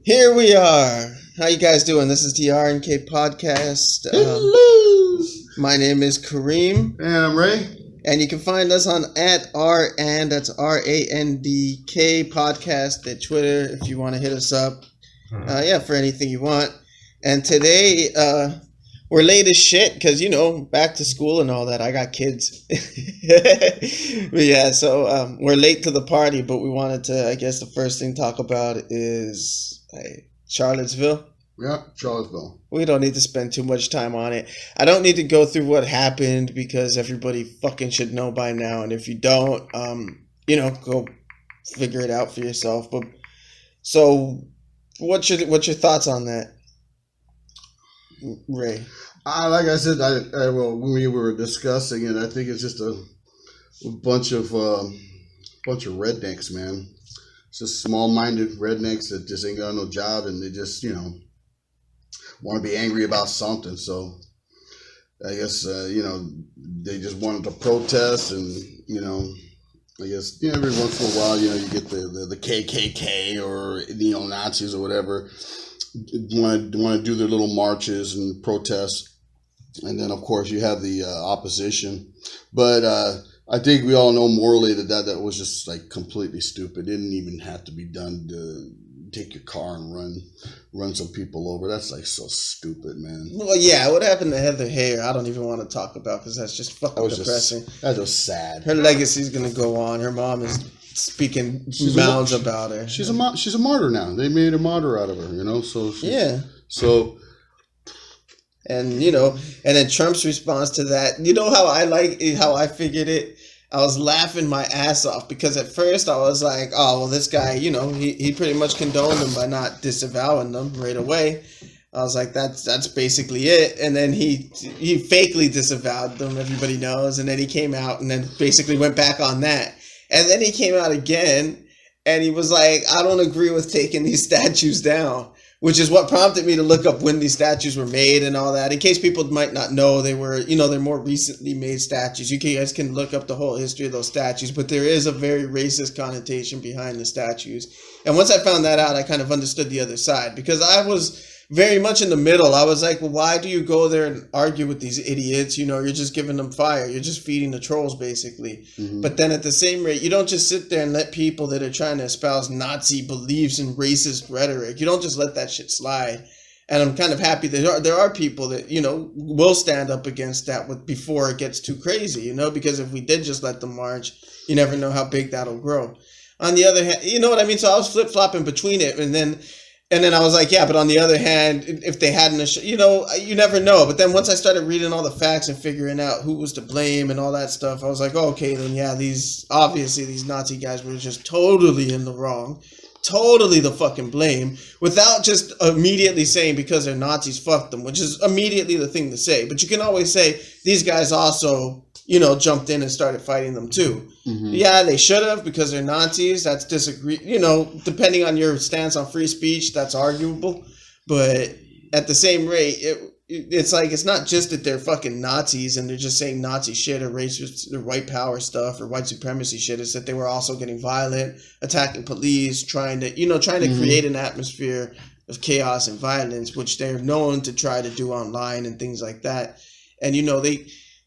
Here we are. How you guys doing? This is the R&K podcast. Hello. My name is Kareem. And I'm Ray. And you can find us on @RAND, that's RANDK podcast at Twitter if you want to hit us up. For anything you want. And today, we're late as shit because, back to school and all that. I got kids. But yeah, so we're late to the party, but we wanted to, I guess the first thing to talk about is Charlottesville. Yeah, Charlottesville. We don't need to spend too much time on it. I don't need to go through what happened because everybody fucking should know by now. And if you don't, go figure it out for yourself. But so, what's your thoughts on that, Ray? Like I said, when we were discussing it, I think it's just a bunch of rednecks, man. It's just small-minded rednecks that just ain't got no job, and they just want to be angry about something. So I guess they just wanted to protest, and I guess every once in a while you get the KKK or neo-Nazis or whatever want to do their little marches and protests, and then of course you have the opposition. But I think we all know morally that was just like completely stupid. It didn't even have to be done to take your car and run some people over. That's like so stupid, man. Well, yeah, what happened to Heather Heyer, I don't even want to talk about because that's just fucking depressing. That's just sad. Her legacy's gonna go on. Her mom is speaking mounds about her. She's a martyr now. They made a martyr out of her, So So. And and then Trump's response to that. How I figured it. I was laughing my ass off because at first I was like, oh, well, this guy, he pretty much condoned them by not disavowing them right away. I was like, that's basically it. And then he fakely disavowed them, everybody knows. And then he came out and then basically went back on that. And then he came out again and he was like, I don't agree with taking these statues down, which is what prompted me to look up when these statues were made and all that. In case people might not know, they were, they're more recently made statues. You guys can look up the whole history of those statues, but there is a very racist connotation behind the statues. And once I found that out, I kind of understood the other side because I was very much in the middle. I was like, well, why do you go there and argue with these idiots? You're just giving them fire. You're just feeding the trolls, basically. Mm-hmm. But then at the same rate, you don't just sit there and let people that are trying to espouse Nazi beliefs and racist rhetoric. You don't just let that shit slide. And I'm kind of happy that there are people that, will stand up against that before it gets too crazy, because if we did just let them march, you never know how big that'll grow. On the other hand, you know what I mean? So I was flip-flopping between it, and then I was like, yeah, but on the other hand, if they hadn't, you never know. But then once I started reading all the facts and figuring out who was to blame and all that stuff, I was like, oh, okay, then yeah, these Nazi guys were just totally in the wrong, totally the fucking blame, without just immediately saying because they're Nazis, fuck them, which is immediately the thing to say. But you can always say these guys also, jumped in and started fighting them too. Mm-hmm. Yeah, they should have because they're Nazis. That's depending on your stance on free speech, that's arguable. But at the same rate, it's like it's not just that they're fucking Nazis and they're just saying Nazi shit or racist or white power stuff or white supremacy shit. It's that they were also getting violent, attacking police, trying to mm-hmm. create an atmosphere of chaos and violence, which they're known to try to do online and things like that. And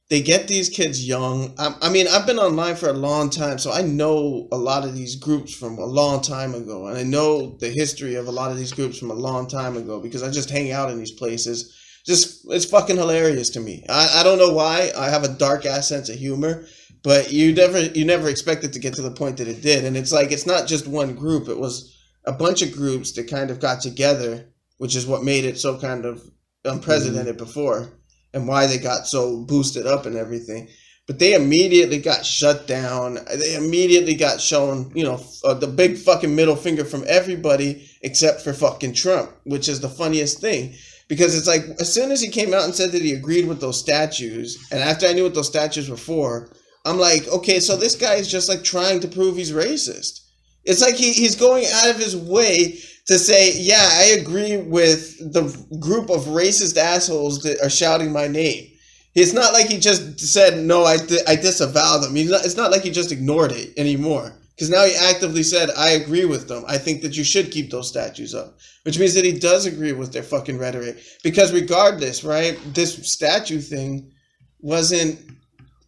they get these kids young. I mean, I've been online for a long time, so I know a lot of these groups from a long time ago. And I know the history of a lot of these groups from a long time ago because I just hang out in these places. It's fucking hilarious to me. I don't know why. I have a dark-ass sense of humor, but you never expect it to get to the point that it did. And it's like, it's not just one group. It was a bunch of groups that kind of got together, which is what made it so kind of unprecedented mm-hmm. before. And why they got so boosted up and everything. But they immediately got shut down. They immediately got shown, the big fucking middle finger from everybody except for fucking Trump, which is the funniest thing. Because it's like, as soon as he came out and said that he agreed with those statues, and after I knew what those statues were for, I'm like, okay, so this guy is just like trying to prove he's racist. It's like he's going out of his way to say, yeah, I agree with the group of racist assholes that are shouting my name. It's not like he just said, no, I disavow them. It's not like he just ignored it anymore. Because now he actively said, I agree with them. I think that you should keep those statues up. Which means that he does agree with their fucking rhetoric. Because regardless, right, this statue thing wasn't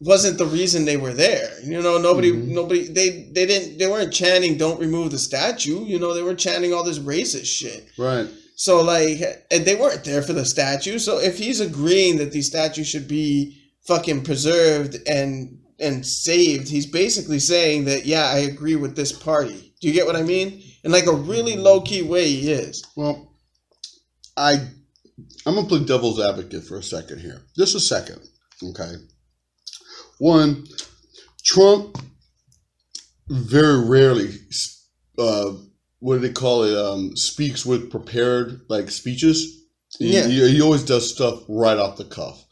the reason they were there. You know, nobody they weren't chanting don't remove the statue. You know, they were chanting all this racist shit. Right. So like, and they weren't there for the statue. So if he's agreeing that these statues should be fucking preserved and saved, he's basically saying that, yeah, I agree with this party. Do you get what I mean? In like a really low-key way, he is. Well, I'm going to play devil's advocate for a second here. Just a second, okay? One, Trump very rarely, what do they call it, speaks with prepared, like, speeches. He always does stuff right off the cuff.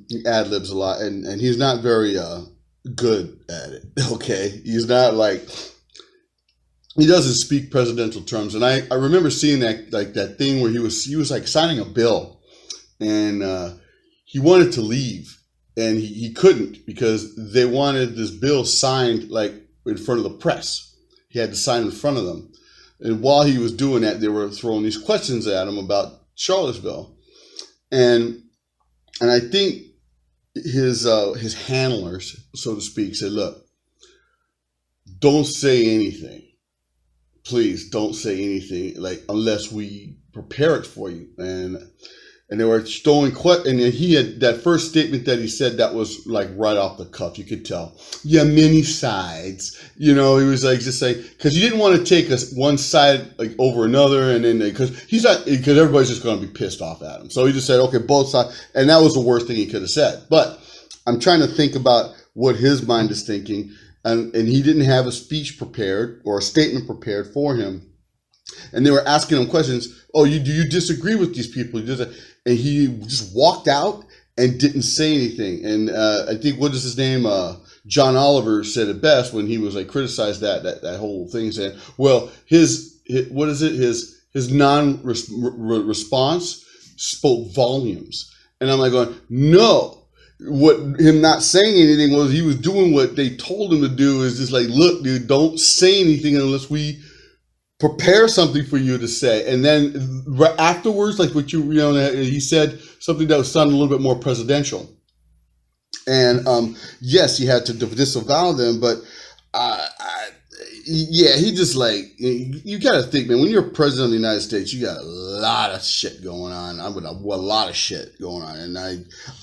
He ad-libs a lot, and he's not very good at it, okay? He's not like... He doesn't speak presidential terms, and I remember seeing that thing where he was like signing a bill, and he wanted to leave, and he couldn't because they wanted this bill signed like in front of the press. He had to sign in front of them, and while he was doing that, they were throwing these questions at him about Charlottesville, and I think his handlers, so to speak, said, "Look, don't say anything. Please don't say anything, like, unless we prepare it for you." And they were throwing and he had that first statement that he said that was like right off the cuff. You could tell. Yeah, many sides. You know, he was like just saying, because he didn't want to take us one side like over another, and then because everybody's just going to be pissed off at him. So he just said, okay, both sides, and that was the worst thing he could have said. But I'm trying to think about what his mind is thinking. And he didn't have a speech prepared or a statement prepared for him. And they were asking him questions. Oh, do you disagree with these people? And he just walked out and didn't say anything. And I think, what is his name? John Oliver said it best when he was like criticized that whole thing, saying, well, his non-response spoke volumes. And I'm like going, no. What him not saying anything was he was doing what they told him to do, is just like, look, dude, don't say anything unless we prepare something for you to say. And then right afterwards, like what he said something that was sounding a little bit more presidential. And yes, he had to disavow them, but he just like, you got to think, man, when you're president of the United States, you got a lot of shit going on. A lot of shit going on. And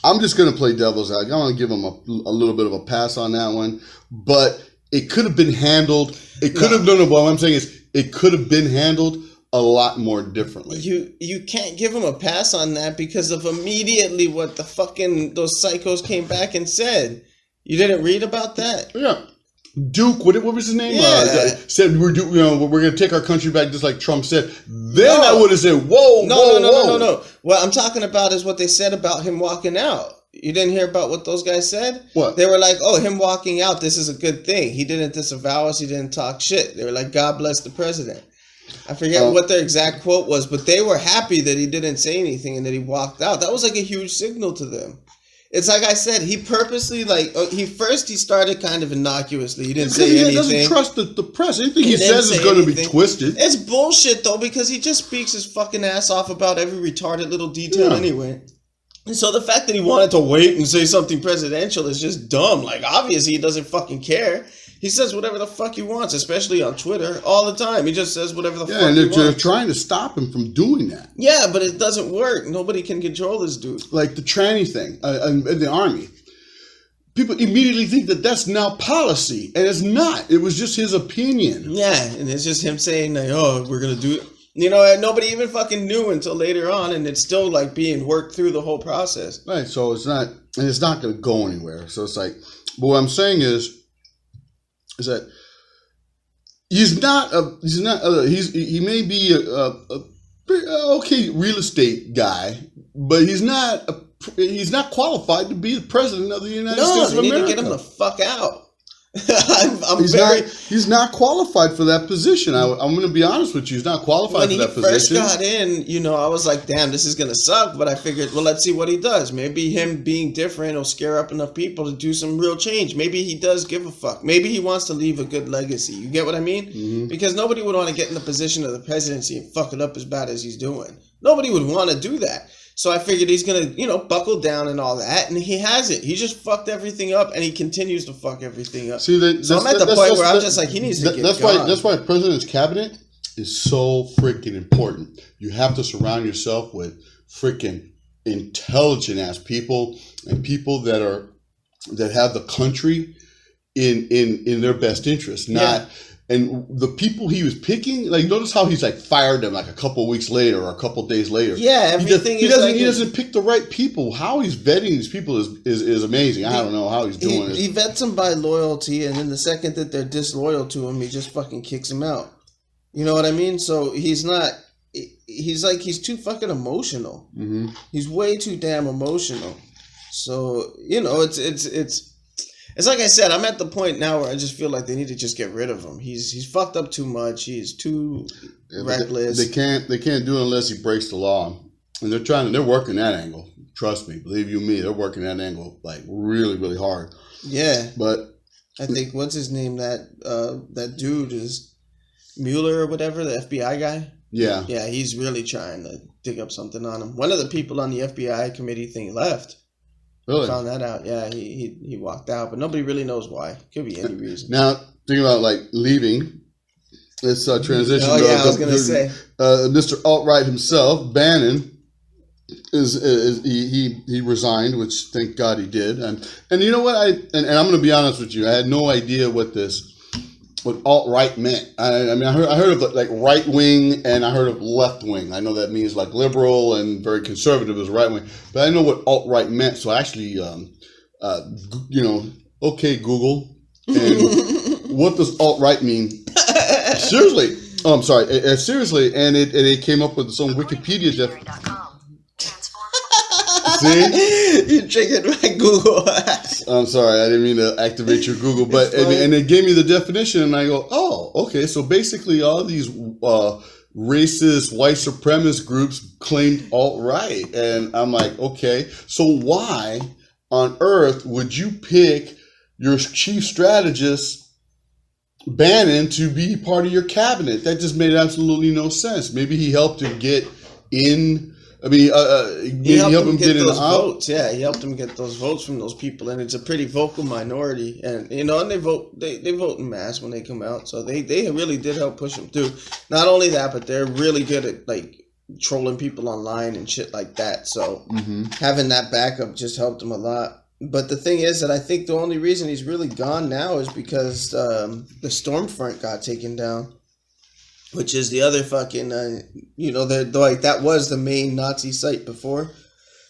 I'm just going to play devil's advocate. I'm going to give him a little bit of a pass on that one. But it could have been handled. What I'm saying is it could have been handled a lot more differently. You can't give him a pass on that because of immediately what the fucking, those psychos came back and said. You didn't read about that? Yeah. Duke, what was his name? Said we're going to take our country back, just like Trump said. Then I would have said, whoa. No. What I'm talking about is what they said about him walking out. You didn't hear about what those guys said? What? They were like, oh, him walking out, this is a good thing. He didn't disavow us. He didn't talk shit. They were like, God bless the president. I forget what their exact quote was, but they were happy that he didn't say anything and that he walked out. That was like a huge signal to them. It's like I said, he purposely, he started kind of innocuously. He didn't say anything. He doesn't trust the press. Anything he says is going to be twisted. It's bullshit, though, because he just speaks his fucking ass off about every retarded little detail anyway. And so the fact that he wanted to wait and say something presidential is just dumb. Like, obviously, he doesn't fucking care. He says whatever the fuck he wants, especially on Twitter, all the time. He just says whatever the fuck he wants. Yeah, and they're trying to stop him from doing that. Yeah, but it doesn't work. Nobody can control this dude. Like the tranny thing in the Army. People immediately think that that's now policy, and it's not. It was just his opinion. Yeah, and it's just him saying, like, oh, we're going to do it. You know, and nobody even fucking knew until later on, and it's still, like, being worked through the whole process. Right, so it's not going to go anywhere. So it's like, but what I'm saying is that he may be a okay real estate guy, but he's not qualified to be the president of the United States of America. No, they need to get him the fuck out. He's not qualified for that position. I'm going to be honest with you. He's not qualified for that position. When he first got in, I was like, damn, this is going to suck. But I figured, well, let's see what he does. Maybe him being different will scare up enough people to do some real change. Maybe he does give a fuck. Maybe he wants to leave a good legacy. You get what I mean? Mm-hmm. Because nobody would want to get in the position of the presidency and fuck it up as bad as he's doing. Nobody would want to do that. So I figured he's going to, buckle down and all that. And he hasn't. He just fucked everything up, and he continues to fuck everything up. See, so I'm at the point where I'm just like, he needs to get gone. That's why president's cabinet is so freaking important. You have to surround yourself with freaking intelligent-ass people and people that have the country in their best interest, not... Yeah. And the people he was picking, like, notice how he's like fired them like a couple weeks later or a couple days later. Yeah, everything he doesn't pick the right people. How he's vetting these people is amazing. I don't know how he's doing it. He vets them by loyalty, and then the second that they're disloyal to him, he just fucking kicks them out. You know what I mean? So he's too fucking emotional. Mm-hmm. He's way too damn emotional. So, it's like I said, I'm at the point now where I just feel like they need to just get rid of him. He's fucked up too much. He's too reckless. They can't do it unless he breaks the law. And they're working that angle. Trust me, believe you me, they're working that angle like really, really hard. Yeah. But I think what's his name? That dude is Mueller or whatever, the FBI guy. Yeah. Yeah, he's really trying to dig up something on him. One of the people on the FBI committee thing left. Really? Found that out. Yeah, he walked out, but nobody really knows why. Could be any reason. Now, thinking about like leaving, let's transition. Oh yeah, I was gonna say, Mr. Alt-Right himself, Bannon, he resigned, which thank God he did. And you know what? I'm going to be honest with you. I had no idea what alt-right meant. I mean, I heard of like right wing, and I heard of left wing. I know that means like liberal and very conservative is right wing, but I know what alt-right meant. So I actually, okay, Google, and what does alt-right mean? Seriously. Oh, I'm sorry. Seriously, and it came up with its own Wikipedia definition. See? You triggered my Google. I'm sorry, I didn't mean to activate your Google, but and it gave me the definition, and I go, oh, okay. So basically, all these racist, white supremacist groups claimed alt-right, and I'm like, okay. So why on earth would you pick your chief strategist Bannon to be part of your cabinet? That just made absolutely no sense. Maybe he helped him get in. I mean, he helped him get those votes. Yeah, he helped him get those votes from those people, and it's a pretty vocal minority. And and they vote in mass when they come out, so they really did help push him through. Not only that, but they're really good at like trolling people online and shit like that. So having that backup just helped him a lot. But the thing is that I think the only reason he's really gone now is because the Stormfront got taken down. Which is the other fucking, that was the main Nazi site before.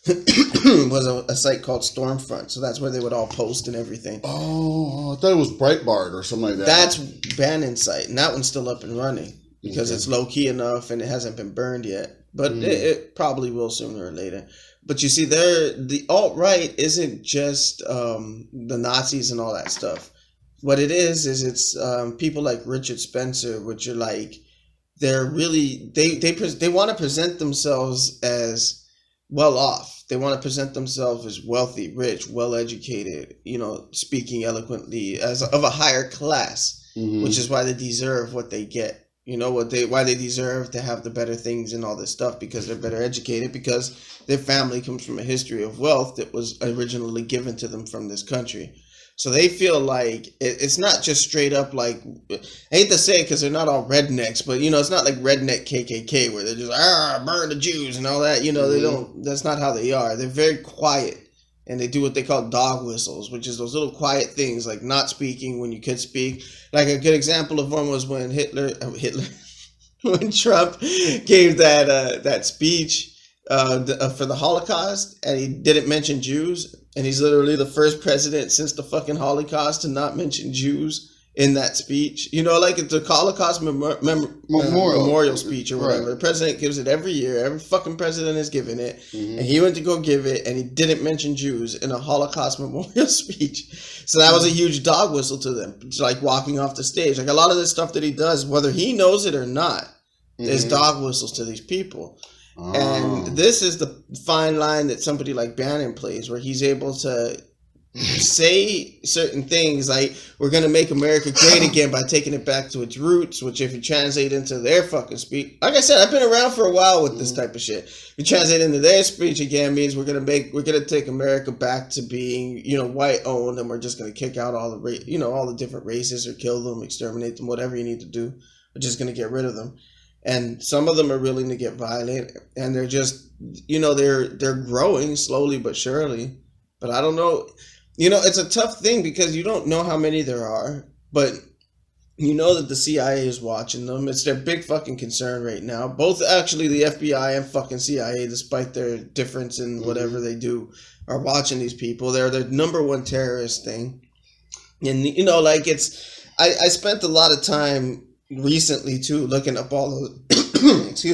Was a site called Stormfront. So that's where they would all post and everything. Oh, I thought it was Breitbart or something like that. That's Bannon's site. And that one's still up and running. Because it's low-key enough and it hasn't been burned yet. But it probably will sooner or later. But you see, the alt-right isn't just the Nazis and all that stuff. What it is it's people like Richard Spencer, which are like... They're really they want to present themselves as well off. They want to present themselves as wealthy, rich, well educated, speaking eloquently as of a higher class, which is why they deserve what they get. Why they deserve to have the better things and all this stuff, because they're better educated, because their family comes from a history of wealth that was originally given to them from this country. So they feel like it's not just straight up like, I hate to say it because they're not all rednecks, but it's not like redneck KKK where they're just burn the Jews and all that. They don't. That's not how they are. They're very quiet, and they do what they call dog whistles, which is those little quiet things like not speaking when you could speak. Like a good example of one was when when Trump gave that speech for the Holocaust, and he didn't mention Jews. And he's literally the first president since the fucking Holocaust to not mention Jews in that speech. You know, like it's the Holocaust memorial speech or whatever. Right. The president gives it every year. Every fucking president is giving it. Mm-hmm. And he went to go give it, and he didn't mention Jews in a Holocaust memorial speech. So that was a huge dog whistle to them. It's like walking off the stage. Like a lot of the stuff that he does, whether he knows it or not, is dog whistles to these people. Oh. And this is the fine line that somebody like Bannon plays, where he's able to say certain things like, we're going to make America great again by taking it back to its roots, which if you translate into their fucking speech, like I said, I've been around for a while with this type of shit. If you translate into their speech again, means we're going to take America back to being, you know, white owned, and we're just going to kick out all the all the different races, or kill them, exterminate them, whatever you need to do. We're just going to get rid of them. And some of them are willing to get violent, and they're just, you know, they're growing slowly but surely. But I don't know. You know, it's a tough thing because you don't know how many there are, but you know that the CIA is watching them. It's their big fucking concern right now. Both actually the FBI and fucking CIA, despite their difference in whatever they do, are watching these people. They're the number one terrorist thing. And, you know, like I spent a lot of time recently too looking up all those,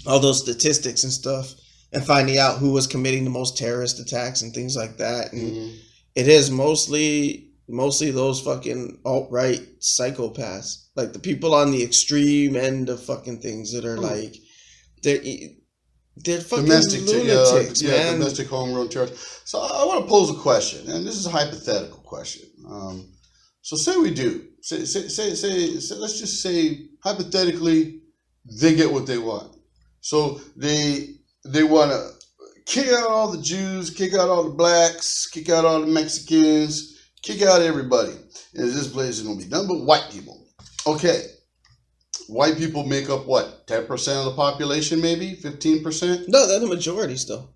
all those statistics and stuff, and finding out who was committing the most terrorist attacks and things like that. And it is mostly those fucking alt-right psychopaths, like the people on the extreme end of fucking things that are like, they're fucking domestic lunatics, man. Domestic homegrown terrorists. So I want to pose a question, and this is a hypothetical question. So say we do. Say, let's just say hypothetically they get what they want. So they want to kick out all the Jews, kick out all the blacks, kick out all the Mexicans, kick out everybody. And this place is going to be nothing but white people. Okay. White people make up what? 10% of the population, maybe? 15%? No, they're the majority still.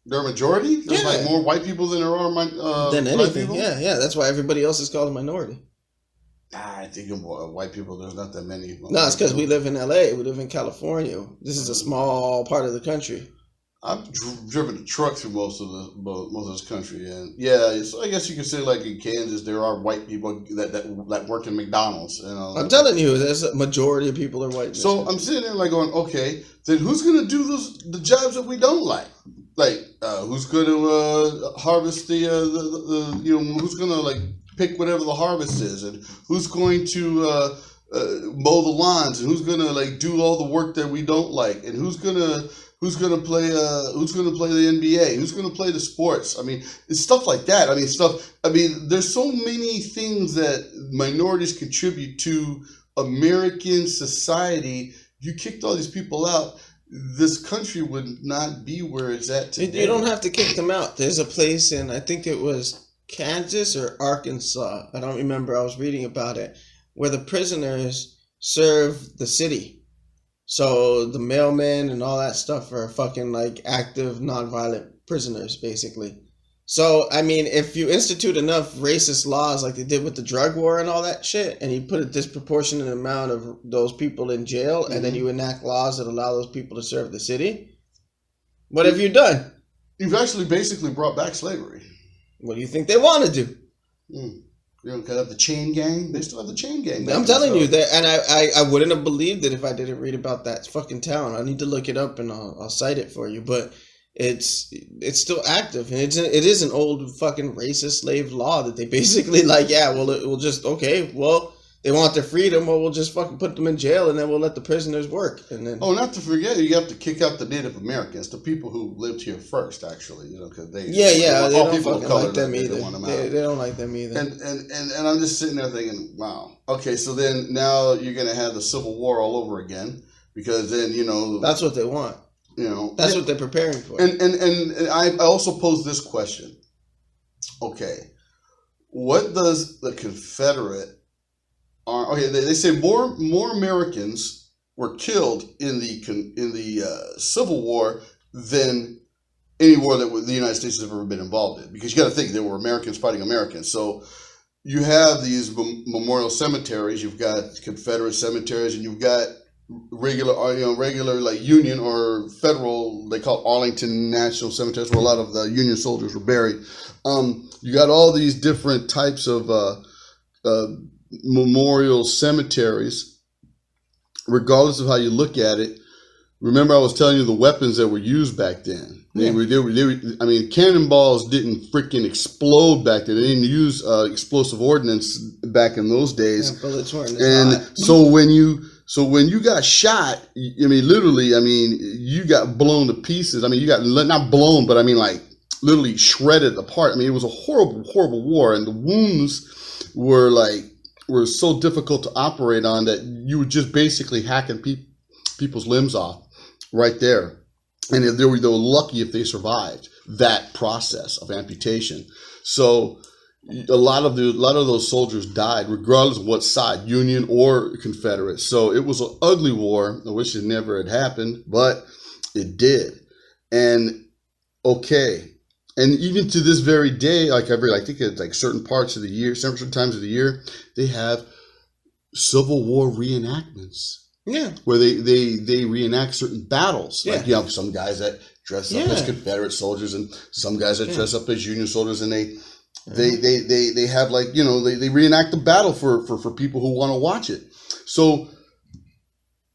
They're a majority? There's like more white people than there are than anything. people? Yeah. That's why everybody else is called a minority. I think of white people, there's not that many. No, it's because we live in LA. We live in California. This is a small part of the country. I've driven a truck through most of this country, and yeah, I guess you could say like in Kansas there are white people that work in McDonald's. You know, I'm telling you, there's a majority of people are white. So I'm sitting there like going, okay, then who's gonna do the jobs that we don't like? Like who's gonna harvest the who's gonna like pick whatever the harvest is, and who's going to mow the lawns, and who's gonna like do all the work that we don't like, and who's gonna play the NBA, who's gonna play the sports. I mean, it's stuff like that. I mean, there's so many things that minorities contribute to American society. You kicked all these people out, this country would not be where it's at today. You don't have to kick them out. There's a place in, I think it was Kansas or Arkansas, I don't remember, I was reading about it, where the prisoners serve the city. So the mailmen and all that stuff are fucking like active, nonviolent prisoners, basically. So, I mean, if you institute enough racist laws like they did with the drug war and all that shit, and you put a disproportionate amount of those people in jail, and then you enact laws that allow those people to serve the city, what have you done? You've actually basically brought back slavery. What do you think they want to do? You don't have the chain gang. They still have the chain gang. I'm telling you that, and I wouldn't have believed it if I didn't read about that fucking town. I need to look it up and I'll cite it for you. But it's still active, and it is an old fucking racist slave law that they basically like. Yeah, well, it will just they want their freedom. Well, we'll just fucking put them in jail, and then we'll let the prisoners work. And then not to forget, you have to kick out the Native Americans, the people who lived here first, actually. Because they they don't fucking like them either. They don't like them either. And I'm just sitting there thinking, wow, okay, so then now you're gonna have the Civil War all over again, because then that's what they want. That's what they're preparing for. And I also pose this question. Okay, what does the Confederate they say more Americans were killed in the Civil War than any war that the United States has ever been involved in. Because you got to think there were Americans fighting Americans. So you have these memorial cemeteries. You've got Confederate cemeteries, and you've got regular like Union or Federal. They call Arlington National Cemeteries, where a lot of the Union soldiers were buried. You got all these different types of memorial cemeteries, regardless of how you look at it. Remember, I was telling you the weapons that were used back then. They were, I mean, cannonballs didn't freaking explode back then. They didn't use explosive ordnance back in those days. Yeah, bullets weren't and hot. so when you got shot, I mean, literally, I mean, you got blown to pieces. I mean, you got not blown, but I mean, like literally shredded apart. I mean, it was a horrible, horrible war, and the wounds were so difficult to operate on that you were just basically hacking people's limbs off right there. And they were lucky if they survived that process of amputation. So a lot of those soldiers died, regardless of what side, Union or Confederate. So it was an ugly war. I wish it never had happened, but it did. And okay, and even to this very day, I think it's like certain parts of the year, certain times of the year, they have Civil War reenactments. Yeah, where they reenact certain battles. Yeah. Like, you know, some guys that dress up as Confederate soldiers, and some guys that dress up as Union soldiers, and they have, like, you know, they reenact the battle for people who want to watch it. So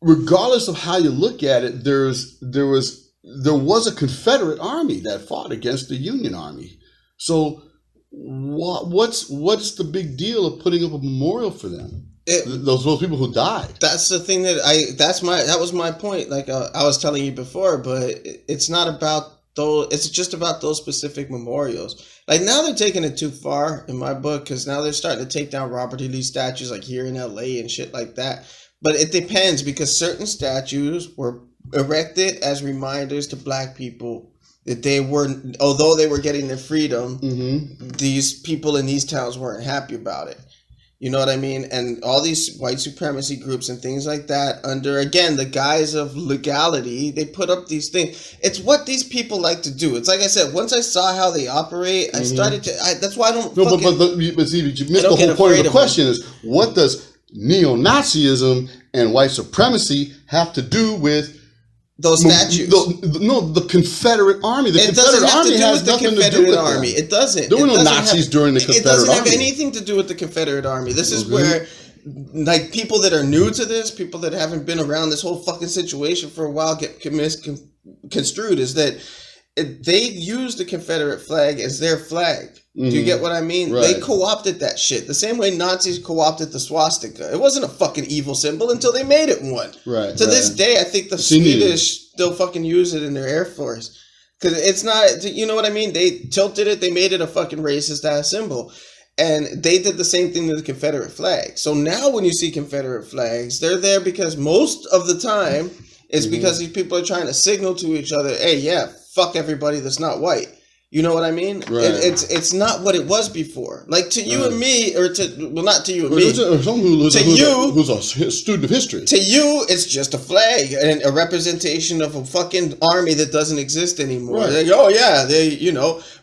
regardless of how you look at it, there was a Confederate army that fought against the Union army. So what's the big deal of putting up a memorial for them? Those people who died. That's the thing that was my point. Like I was telling you before, but it's not about those. It's just about those specific memorials. Like now they're taking it too far in my book, because now they're starting to take down Robert E. Lee statues like here in LA and shit like that. But it depends, because certain statues were erected as reminders to black people that they were, although they were getting their freedom, these people in these towns weren't happy about it. You know what I mean? And all these white supremacy groups and things like that, under, again, the guise of legality, they put up these things. It's what these people like to do. It's like I said, once I saw how they operate, I started to, that's why I don't but see, you missed the whole point of the question is, what does neo-Nazism and white supremacy have to do with those statues? The Confederate Army. It doesn't have to do with the Confederate Army. It doesn't. There were no Nazis during the Confederate Army. It doesn't have anything to do with the Confederate Army. This is where, like, people that are new to this, people that haven't been around this whole fucking situation for a while get misconstrued, is that they use the Confederate flag as their flag. Do you get what I mean? Right. They co-opted that shit. The same way Nazis co-opted the swastika. It wasn't a fucking evil symbol until they made it one. Right. To this day, I think the Swedish still fucking use it in their Air Force. Because it's not, you know what I mean? They tilted it. They made it a fucking racist ass symbol. And they did the same thing to the Confederate flag. So now when you see Confederate flags, they're there because most of the time it's because these people are trying to signal to each other, hey, yeah, fuck everybody that's not white. You know what I mean? Right. It's not what it was before. Like to you and me, or not to you and me. Or someone who's a student of history. To you, it's just a flag and a representation of a fucking army that doesn't exist anymore. Right. Like, oh yeah,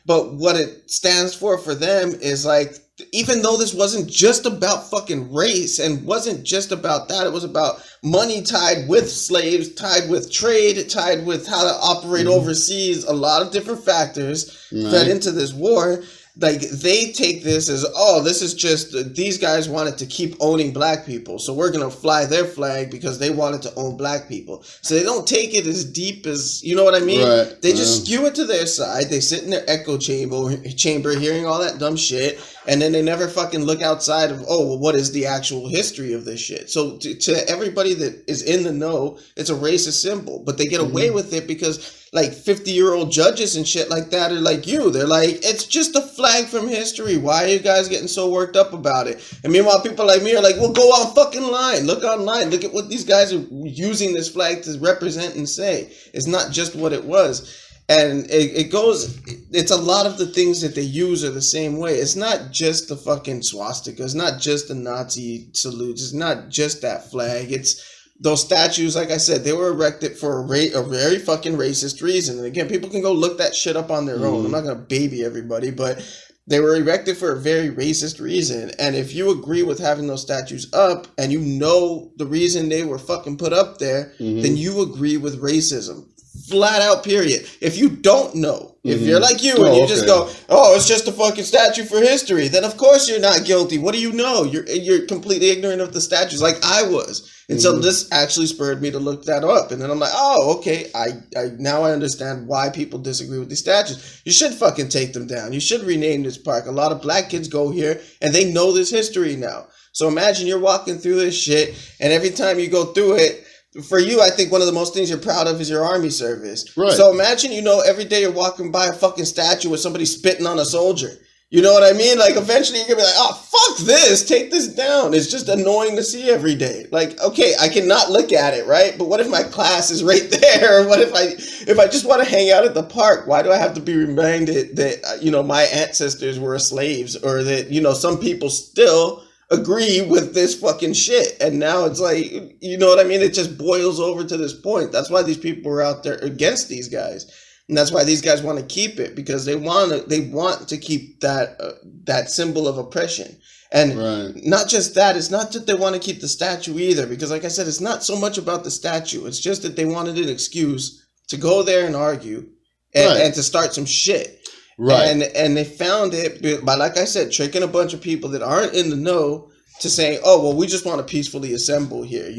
But what it stands for them is like, even though this wasn't just about fucking race and wasn't just about that, it was about money tied with slaves, tied with trade, tied with how to operate overseas, a lot of different factors fed into this war. Like, they take this as, oh, this is just, these guys wanted to keep owning black people, so we're going to fly their flag because they wanted to own black people. So they don't take it as deep as, you know what I mean? Right. They just skew it to their side. They sit in their echo chamber hearing all that dumb shit, and then they never fucking look outside of, oh, well, what is the actual history of this shit? So to everybody that is in the know, it's a racist symbol, but they get away with it because like 50-year-old judges and shit like that are like you. They're like, it's just a flag from history. Why are you guys getting so worked up about it? And meanwhile, people like me are like, well, go on fucking line. Look online. Look at what these guys are using this flag to represent and say. It's not just what it was. And it's a lot of the things that they use are the same way. It's not just the fucking swastika. It's not just the Nazi salutes. It's not just that flag. It's those statues, like I said, they were erected for a very fucking racist reason. And again, people can go look that shit up on their own. I'm not going to baby everybody, but they were erected for a very racist reason. And if you agree with having those statues up and you know the reason they were fucking put up there, then you agree with racism. flat out period. If you don't know, if you're like you and you just go, oh, it's just a fucking statue for history, then of course you're not guilty. What do you know? You're completely ignorant of the statues, like I was. And so this actually spurred me to look that up. And then I'm like, oh, okay, I now I understand why people disagree with these statues. You should fucking take them down. You should rename this park. A lot of black kids go here and they know this history now. So imagine you're walking through this shit, and every time you go through it, for you, I think one of the most things you're proud of is your army service. Right. So imagine, every day you're walking by a fucking statue with somebody spitting on a soldier. You know what I mean? Like, eventually you're going to be like, oh, fuck this. Take this down. It's just annoying to see every day. Like, okay, I cannot look at it, right? But what if my class is right there? What if I just want to hang out at the park? Why do I have to be reminded that, my ancestors were slaves, or that, some people still agree with this fucking shit? And now it's like, you know what I mean? It just boils over to this point. That's why these people are out there against these guys. And that's why these guys want to keep it, because they want to keep that symbol of oppression. And not just that, it's not that they want to keep the statue either, because like I said, it's not so much about the statue. It's just that they wanted an excuse to go there and argue and to start some shit. Right. And they found it by, like I said, tricking a bunch of people that aren't in the know to say, oh, well, we just want to peacefully assemble here,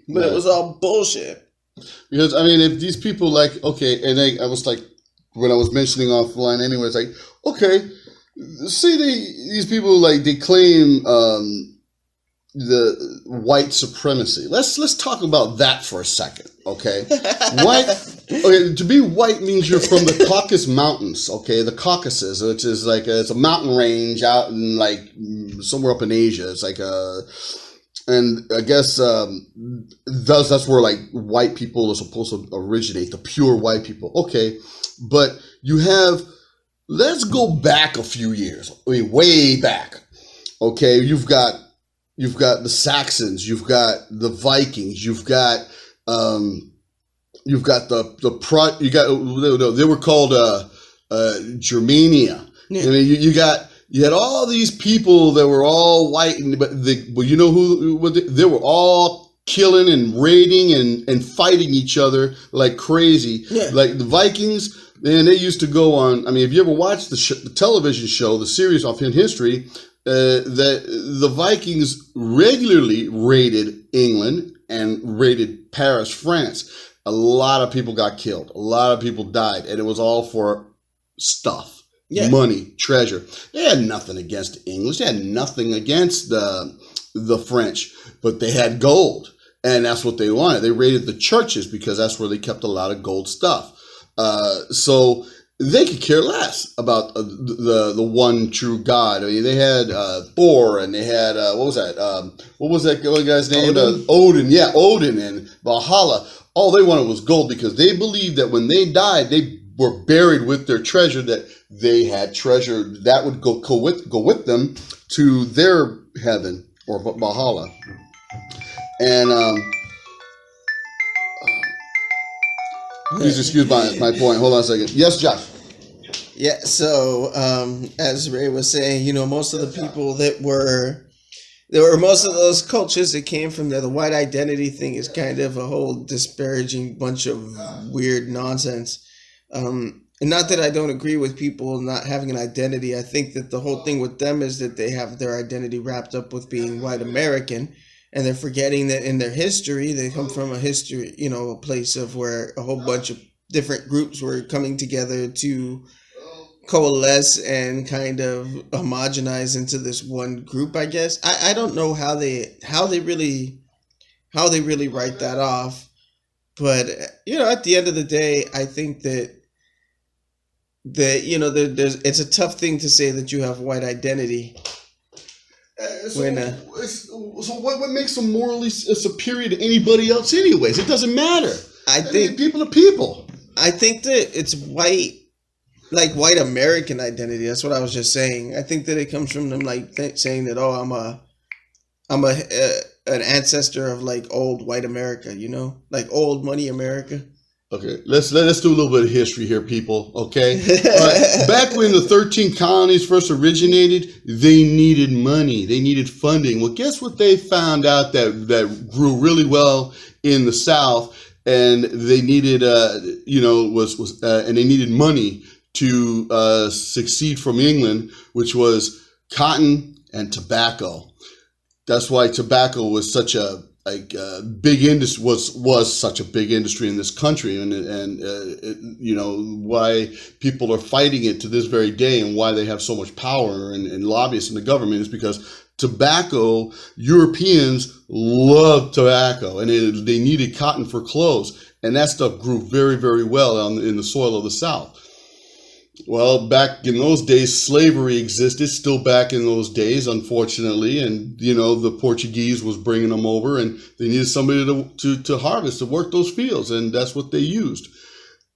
But it was all bullshit. Because, I mean, if these people, like, okay, and I was like, when I was mentioning offline anyway, it's like, okay, see, these people, like, they claim the white supremacy. Let's talk about that for a second, okay? To be white means you're from the Caucasus Mountains, okay? The Caucasus, which is like, it's a mountain range out in, like, somewhere up in Asia. It's like and I guess that's where, like, white people are supposed to originate, the pure white people. Okay, but let's go back a few years. I mean, way back. Okay, you've got the Saxons, you've got the Vikings, they were called Germania. Yeah. I mean, you had all these people that were all white, but you know who they were all killing and raiding and fighting each other like crazy. Yeah. Like the Vikings, and they used to go on. I mean, if you ever watched the television show, the series of in history, the Vikings regularly raided England and raided Paris, France. A lot of people got killed. A lot of people died, and it was all for stuff. Yeah. Money, treasure. They had nothing against the English. They had nothing against the French, but they had gold, and that's what they wanted. They raided the churches because that's where they kept a lot of gold stuff. So they could care less about the one true God. I mean, they had Thor, and they had what was that guy's name? Odin. Yeah, Odin and Valhalla. All they wanted was gold, because they believed that when they died, they were buried with their treasure, that they had treasure that would go with them to their heaven, or Valhalla. And please excuse my point. Hold on a second. Yes, Josh. Yeah, so as Ray was saying, most of the people there were most of those cultures that came from there. The white identity thing is kind of a whole disparaging bunch of weird nonsense. And not that I don't agree with people not having an identity. I think that the whole thing with them is that they have their identity wrapped up with being white American, and they're forgetting that in their history, they come from a history, a place of where a whole bunch of different groups were coming together to coalesce and kind of homogenize into this one group, I guess. I don't know how they really write that off. But, at the end of the day, I think that it's a tough thing to say that you have white identity. So what makes them morally superior to anybody else anyways? It doesn't matter. I think people are people. I think that it's white American identity. That's what I was just saying. I think that it comes from them saying that, oh, I'm an ancestor of like old white America, like old money America. Okay, let's do a little bit of history here, people. Okay, back when the 13 colonies first originated, they needed money, they needed funding. Well, guess what they found out that grew really well in the South? and they needed, and they needed money to succeed from England, which was cotton and tobacco. That's why tobacco was such a big industry, was such a big industry in this country, and why people are fighting it to this very day, and why they have so much power and lobbyists in the government is because tobacco, Europeans love tobacco, and they needed cotton for clothes, and that stuff grew very, very well in the soil of the South. Well, back in those days, slavery existed, still back in those days, unfortunately. And, the Portuguese was bringing them over, and they needed somebody to harvest, to work those fields. And that's what they used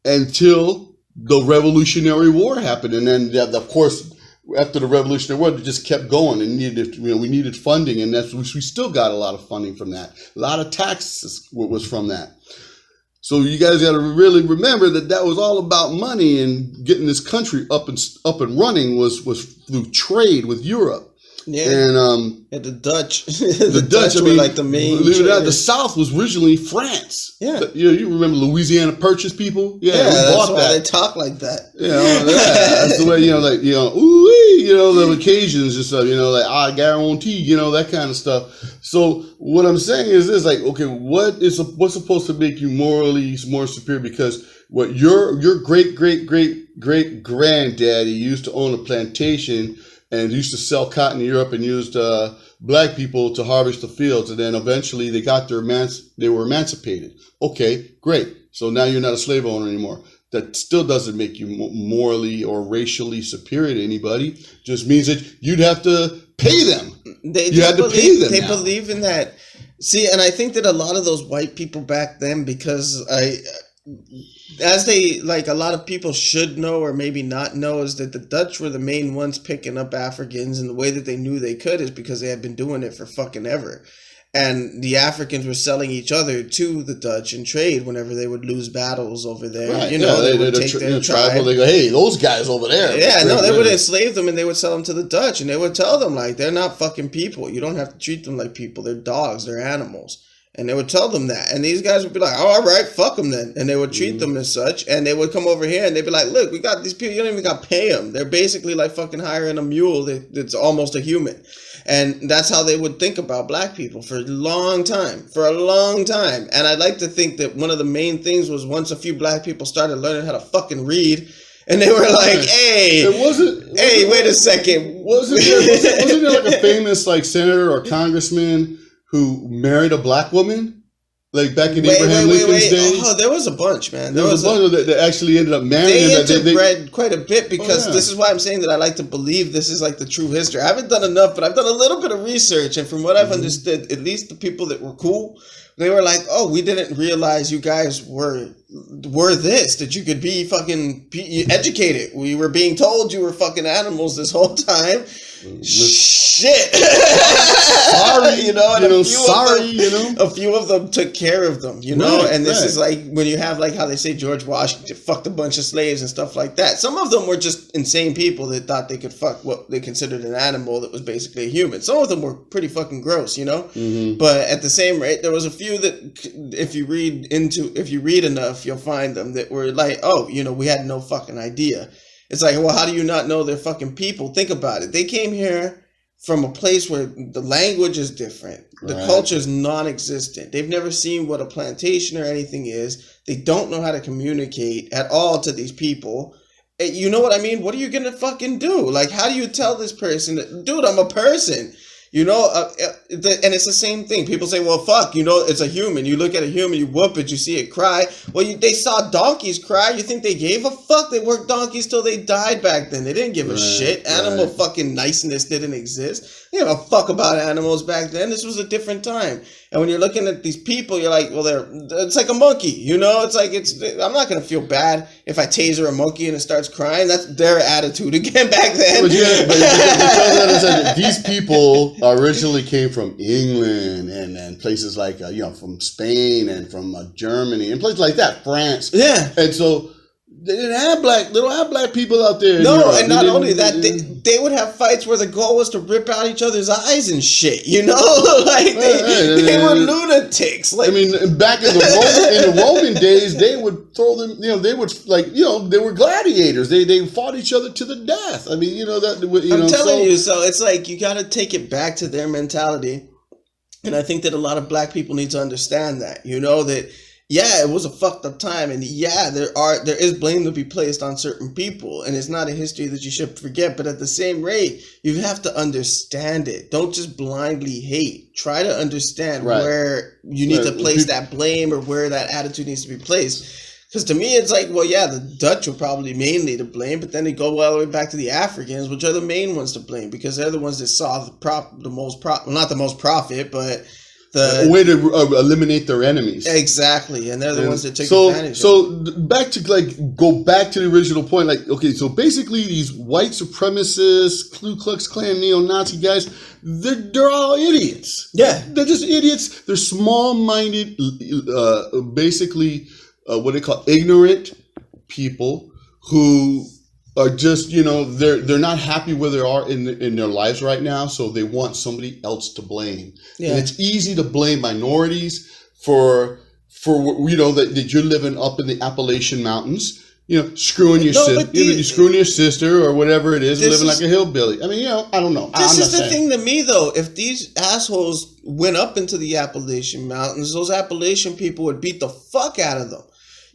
until the Revolutionary War happened. And then, of course, after the Revolutionary War, it just kept going, and we needed funding. And we still got a lot of funding from that. A lot of taxes was from that. So you guys got to really remember that was all about money, and getting this country up and running was through trade with Europe. Yeah, and the Dutch, the Dutch were like the main. Believe it or not, the South was originally France. Yeah, you remember Louisiana Purchase people? Yeah, that's why they talk like that. That's the way the occasions and stuff. I guarantee, that kind of stuff. So what I'm saying is this: okay, what's supposed to make you morally more superior? Because what your great granddaddy used to own a plantation and used to sell cotton in Europe and used black people to harvest the fields, and then eventually they were emancipated. Okay, great. So now you're not a slave owner anymore. That still doesn't make you morally or racially superior to anybody. Just means that you'd have to pay them. They believe in that. See, and I think that a lot of those white people back then, because a lot of people should know or maybe not know, is that the Dutch were the main ones picking up Africans, and the way that they knew they could is because they had been doing it for fucking ever. And the Africans were selling each other to the Dutch in trade whenever they would lose battles over there. Right. They would take their tribe. They go, hey, those guys over there. Yeah, they would enslave them, and they would sell them to the Dutch, and they would tell them, they're not fucking people. You don't have to treat them like people. They're dogs. They're animals. And they would tell them that. And these guys would be like, oh, all right, fuck them then. And they would treat them as such. And they would come over here and they'd be like, look, we got these people. You don't even got to pay them. They're basically like fucking hiring a mule that's almost a human. And that's how they would think about black people for a long time. And I'd like to think that one of the main things was once a few black people started learning how to fucking read, and they were like, hey, wait a second. Wasn't there like a famous senator or congressman who married a black woman, back in Abraham Lincoln's days? Oh, there was a bunch, man. There was a bunch that actually ended up marrying him. They interbred quite a bit because this is why I'm saying that I like to believe this is the true history. I haven't done enough, but I've done a little bit of research, and from what I've understood, at least the people that were cool, they were like, oh, we didn't realize you guys were this, that you could be fucking educated. We were being told you were fucking animals this whole time. Shit. Sorry, a few of them took care of them, and this is when you have how they say George Washington fucked a bunch of slaves and stuff like that. Some of them were just insane people that thought they could fuck what they considered an animal that was basically a human. Some of them were pretty fucking gross, but at the same rate, there was a few that if you read enough, you'll find them that were we had no fucking idea. It's well, how do you not know they're fucking people? Think about it. They came here from a place where the language is different. The culture is non-existent. They've never seen what a plantation or anything is. They don't know how to communicate at all to these people. You know what I mean? What are you going to fucking do? How do you tell this person, dude, I'm a person? And it's the same thing. People say, well, fuck, it's a human. You look at a human, you whoop it, you see it cry. Well, they saw donkeys cry. You think they gave a fuck? They worked donkeys till they died back then. They didn't give a shit. Animal fucking niceness didn't exist. They didn't give a fuck about animals back then. This was a different time. And when you're looking at these people, you're like, well, it's like a monkey, I'm not going to feel bad if I taser a monkey and it starts crying. That's their attitude again back then. But these people originally came from England and places from Spain and from Germany and places like that, France. Yeah. And so They don't have black people out there. No, and not only that, they would have fights where the goal was to rip out each other's eyes and shit. You know, like they were lunatics. Like, I mean, back in the Roman days, they would throw them. You know, they would they were gladiators. They fought each other to the death. I mean, I'm telling you. So it's like you got to take it back to their mentality, and I think that a lot of black people need to understand that. You know that. Yeah, it was a fucked up time, and yeah, there is blame to be placed on certain people, and it's not a history that you should forget. But at the same rate, you have to understand it. Don't just blindly hate. Try to understand where you need to place that blame or where that attitude needs to be placed. Because to me, it's like, well, yeah, the Dutch were probably mainly to blame, but then they go all the way back to the Africans, which are the main ones to blame because they're the ones that saw not the most profit, but a way to eliminate their enemies. Exactly, and they're the ones that take advantage. So back to go back to the original point. Like, okay, so basically these white supremacists, Ku Klux Klan, neo-Nazi guys, they're all idiots. Yeah, they're just idiots. They're small-minded, basically what they call ignorant people who are just, they're not happy where they are in their lives right now, so they want somebody else to blame. Yeah. And it's easy to blame minorities for that you're living up in the Appalachian Mountains, screwing your sister, you're screwing your sister or whatever it is, living like a hillbilly. I mean, I don't know. This is the thing to me though. If these assholes went up into the Appalachian Mountains, those Appalachian people would beat the fuck out of them.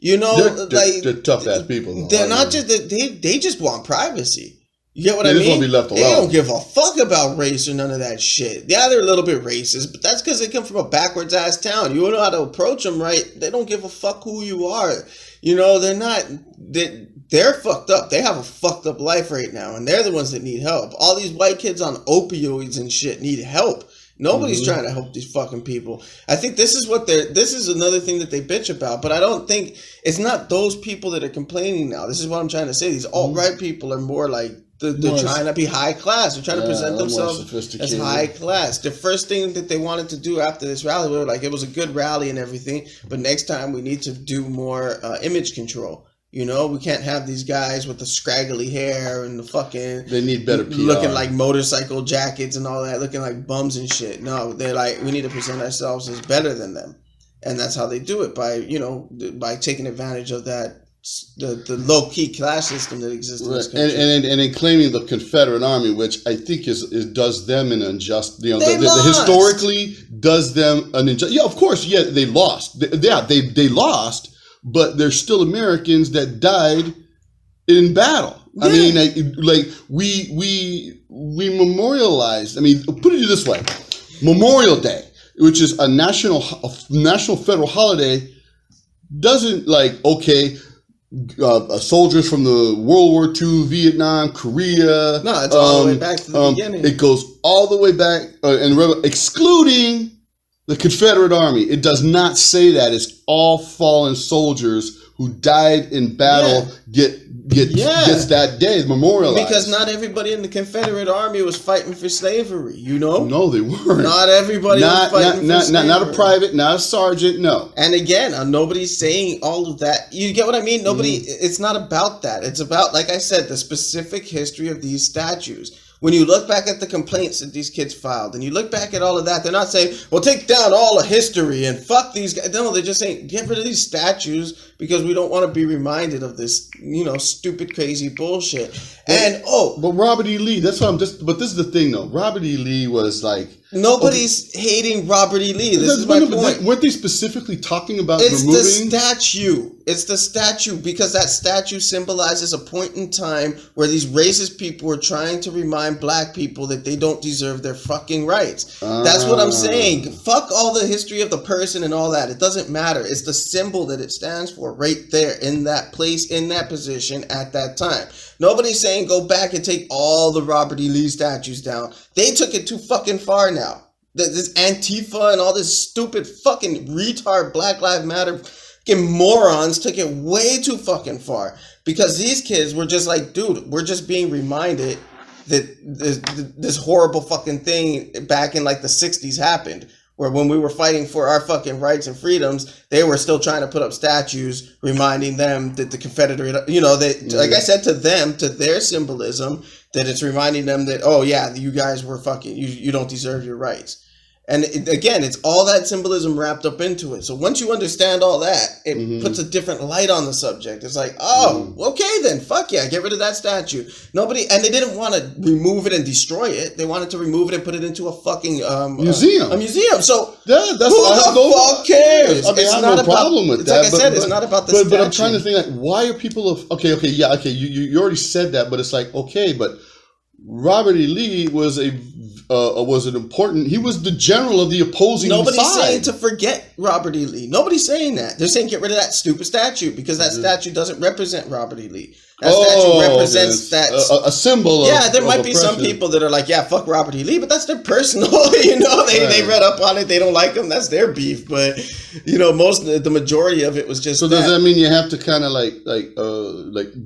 They're tough ass people. Though. They're not just they just want privacy. You get what I mean? They just want to be left alone. They don't give a fuck about race or none of that shit. Yeah, they're a little bit racist, but that's because they come from a backwards ass town. You know how to approach them, right? They don't give a fuck who you are. They're not. They're fucked up. They have a fucked up life right now, and they're the ones that need help. All these white kids on opioids and shit need help. Nobody's trying to help these fucking people. I think this is another thing that they bitch about, but I don't think it's not those people that are complaining now. This is what I'm trying to say. These alt-right people are more like they're trying to be high class. They're trying to present themselves as high class. The first thing that they wanted to do after this rally, we were like, it was a good rally and everything, but next time we need to do more image control. We can't have these guys with the scraggly hair and the fucking... They need better PR. Looking like motorcycle jackets and all that, looking like bums and shit. No, they're like, we need to present ourselves as better than them. And that's how they do it, by taking advantage of that, the low-key class system that exists in this country. And in claiming the Confederate Army, which I think does them an unjust... historically does them an unjust... Yeah, of course, yeah, they lost. They lost... But there's still Americans that died in battle. Yeah. I mean, we memorialized. I mean, put it this way: Memorial Day, which is a national federal holiday, doesn't soldiers from the World War II, Vietnam, Korea. No, it's all the way back to the beginning. It goes all the way back, excluding the Confederate Army. It does not say that. It's all fallen soldiers who died in battle gets that day memorialized. Because not everybody in the Confederate Army was fighting for slavery, No, they weren't. Not everybody was fighting for slavery. Not a private, not a sergeant, no. And again, nobody's saying all of that. You get what I mean? It's not about that. It's about, like I said, the specific history of these statues. When you look back at the complaints that these kids filed and you look back at all of that, they're not saying, well, take down all of history and fuck these guys. No, they're just saying, get rid of these statues because we don't want to be reminded of this, stupid, crazy bullshit. But Robert E. Lee, but this is the thing though. Robert E. Lee was like... Nobody's hating Robert E. Lee. This is my point. Weren't they specifically talking about removing... It's the statue because that statue symbolizes a point in time where these racist people were trying to remind black people that they don't deserve their fucking rights. That's what I'm saying. Fuck all the history of the person and all that. It doesn't matter. It's the symbol that it stands for right there in that place, in that position at that time. Nobody's saying go back and take all the Robert E. Lee statues down. They took it too fucking far now. This Antifa and all this stupid fucking retard Black Lives Matter fucking morons took it way too fucking far. Because these kids were just like, dude, we're just being reminded that this horrible fucking thing back in like the 60s happened. Where when we were fighting for our fucking rights and freedoms, they were still trying to put up statues reminding them that the Confederate, like I said to them, to their symbolism, that it's reminding them that, oh yeah, you guys were fucking, you don't deserve your rights. And again, it's all that symbolism wrapped up into it. So once you understand all that, it puts a different light on the subject. It's like, oh, okay then, fuck yeah, get rid of that statue. And they didn't want to remove it and destroy it. They wanted to remove it and put it into a fucking museum. A museum. So that's who the fuck cares? I mean, I have no problem with that. Like I said, it's not about the statue. But I'm trying to think, like, why are people you already said that, but it's like, okay, but Robert E. Lee was an important. He was the general of the opposing side. Nobody's saying to forget Robert E. Lee. Nobody's saying that. They're saying get rid of that stupid statue because that statue doesn't represent Robert E. Lee. That statue represents that a symbol. Yeah, there might of be some people that are like, yeah, fuck Robert E. Lee, but that's their personal. They read up on it. They don't like him. That's their beef. But the majority of it was just. So does that mean you have to kind of like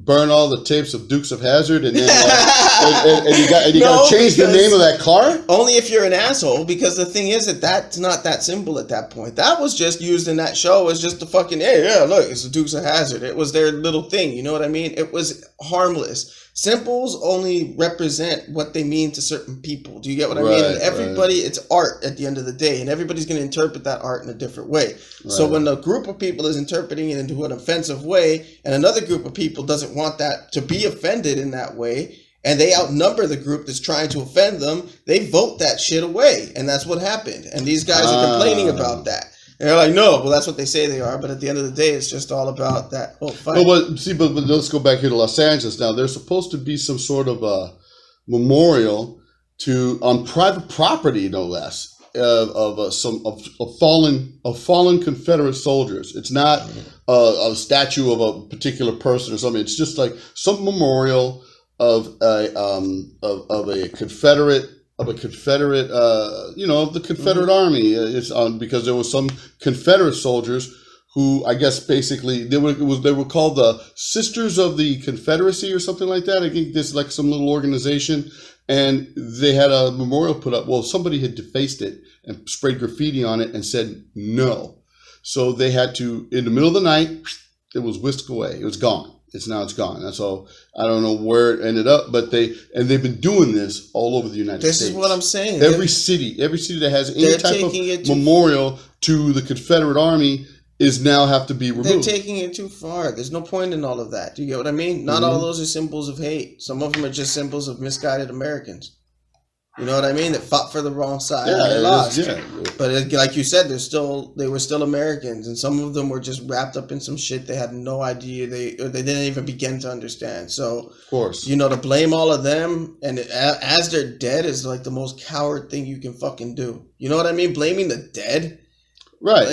burn all the tapes of Dukes of Hazzard and then and you got to change the name of that car? Only if you're an asshole, because the thing is that's not that symbol at that point. That was just used in that show as just the fucking, hey, yeah, look, it's the Dukes of Hazzard. It was their little thing. You know what I mean? It was harmless. Symbols only represent what they mean to certain people. Do you get what I mean? And everybody, it's art at the end of the day, and everybody's going to interpret that art in a different way. Right. So when a group of people is interpreting it into an offensive way, and another group of people doesn't want that to be offended in that way, and they outnumber the group that's trying to offend them, they vote that shit away. And that's what happened. And these guys are complaining about that. And they're like, no, well, that's what they say they are. But at the end of the day, it's just all about that whole fight. But let's go back here to Los Angeles now. There's supposed to be some sort of a memorial on private property, no less, of fallen Confederate soldiers. It's not a statue of a particular person or something. It's just like some memorial of the Confederate Army. It's because there was some Confederate soldiers who I guess basically they were called the Sisters of the Confederacy or something like that. I think this is like some little organization, and they had a memorial put up. Well, somebody had defaced it and sprayed graffiti on it and said no. So they had to, in the middle of the night, it was whisked away. It was gone. It's gone. That's all. I don't know where it ended up, but they've been doing this all over the United States. This is what I'm saying. Every city that has any type of memorial to the Confederate Army is now have to be removed. They're taking it too far. There's no point in all of that. Do you get what I mean? Not all those are symbols of hate. Some of them are just symbols of misguided Americans. You know what I mean? That fought for the wrong side and they lost. Yeah. But like you said, they were still Americans, and some of them were just wrapped up in some shit they had no idea they didn't even begin to understand. So, of course, to blame all of them and as they're dead is like the most coward thing you can fucking do. You know what I mean? Blaming the dead, right?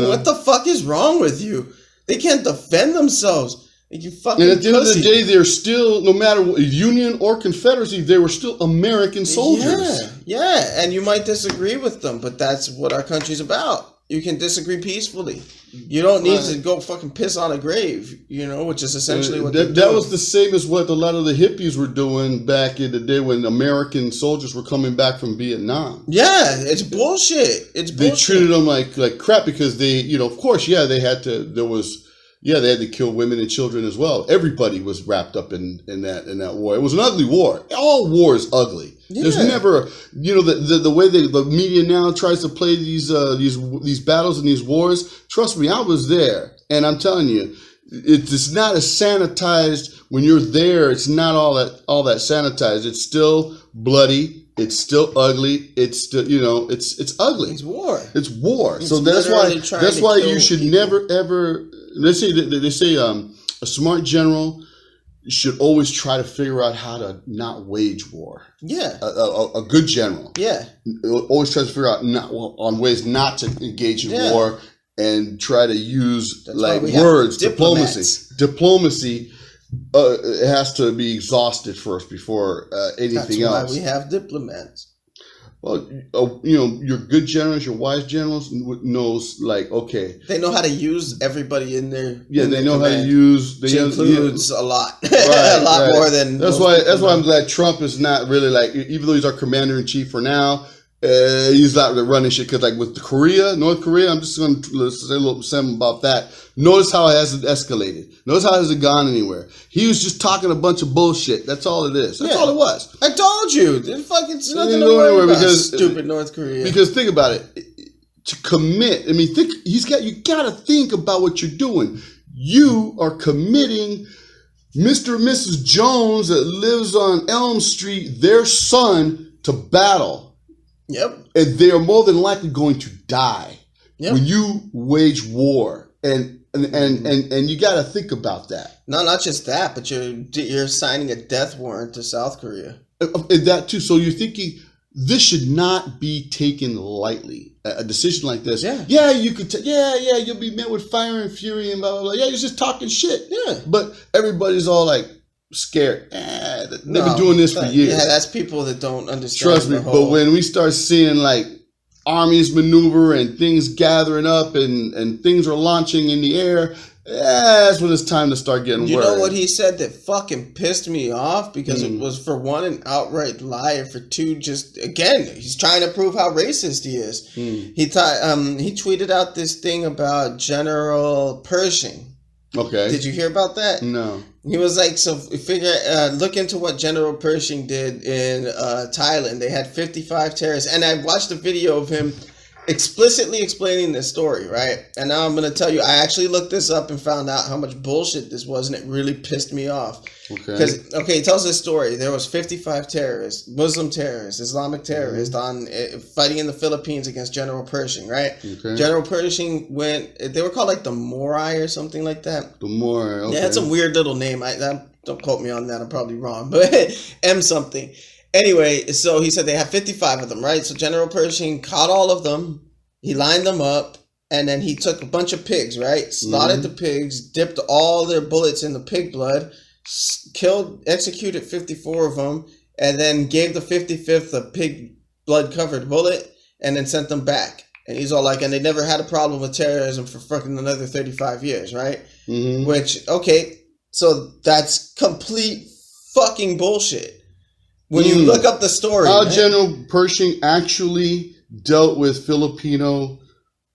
What the fuck is wrong with you? They can't defend themselves. You fucking and at the end of the day, they're still, no matter what, Union or Confederacy, they were still American soldiers. Yeah, and you might disagree with them, but that's what our country's about. You can disagree peacefully. You don't need to go fucking piss on a grave, which is essentially what they're doing. That was the same as what a lot of the hippies were doing back in the day when American soldiers were coming back from Vietnam. Yeah, it's bullshit. They treated them like crap because they, of course, they had to kill women and children as well. Everybody was wrapped up in that war. It was an ugly war. All war is ugly. Yeah. There's never, the way the media now tries to play these battles and these wars. Trust me, I was there, and I'm telling you, it's not as sanitized when you're there. It's not all that sanitized. It's still bloody. It's still ugly. It's still, it's ugly. It's war. It's war. So that's why you should never ever. They say a smart general should always try to figure out how to not wage war. Yeah. A good general. Yeah. Always tries to figure out on ways not to engage in war and try to use words, diplomacy. It has to be exhausted first before anything else. That's why we have diplomats. Well, your good generals, your wise generals knows, okay. They know how to use everybody in their they know how to use. Which includes a lot. A lot more than. That's why I'm glad Trump is not really even though he's our commander in chief for now, He's not running shit because, like, with North Korea, I'm just going to say a little something about that. Notice how it hasn't escalated. Notice how it hasn't gone anywhere. He was just talking a bunch of bullshit. That's all it is. That's all it was. I told you. It's nothing to worry about. Because, stupid North Korea. Because think about it. To commit, I mean, you got to think about what you're doing. You are committing Mr. and Mrs. Jones that lives on Elm Street, their son, to battle. Yep. And they are more than likely going to die when you wage war. And you got to think about that. No, not just that, but you're signing a death warrant to South Korea. And that too. So you're thinking this should not be taken lightly. A decision like this. Yeah, you could. You'll be met with fire and fury and blah blah blah. Yeah, you're just talking shit. Yeah. But everybody's all like scared. They've been doing this for years. Yeah, that's people that don't understand. Trust me. But when we start seeing like armies maneuver and things gathering up and things are launching in the air, that's when it's time to start getting worried. You know what he said that fucking pissed me off? Because it was, for one, an outright lie, and for two, just, again, he's trying to prove how racist he is. He tweeted out this thing about General Pershing. Okay. Did you hear about that? No. He was like, look into what General Pershing did in Thailand. They had 55 terrorists. And I watched a video of him explicitly explaining this story, right? And now I'm going to tell you, I actually looked this up and found out how much bullshit this was, and it really pissed me off. Because, he tells this story. There was 55 terrorists, Muslim terrorists, Islamic terrorists fighting in the Philippines against General Pershing, right? Okay. General Pershing they were called like the Morai or something like that. The Morai, okay. Yeah, it's a weird little name. Don't quote me on that, I'm probably wrong, but M something. Anyway, so he said they had 55 of them, right? So General Pershing caught all of them, he lined them up, and then he took a bunch of pigs, right? Slaughtered the pigs, dipped all their bullets in the pig blood, executed 54 of them, and then gave the 55th a pig blood covered bullet, and then sent them back. And he's all like, and they never had a problem with terrorism for fucking another 35 years, right? Which, so that's complete fucking bullshit. When you look up the story, how General Pershing actually dealt with Filipino.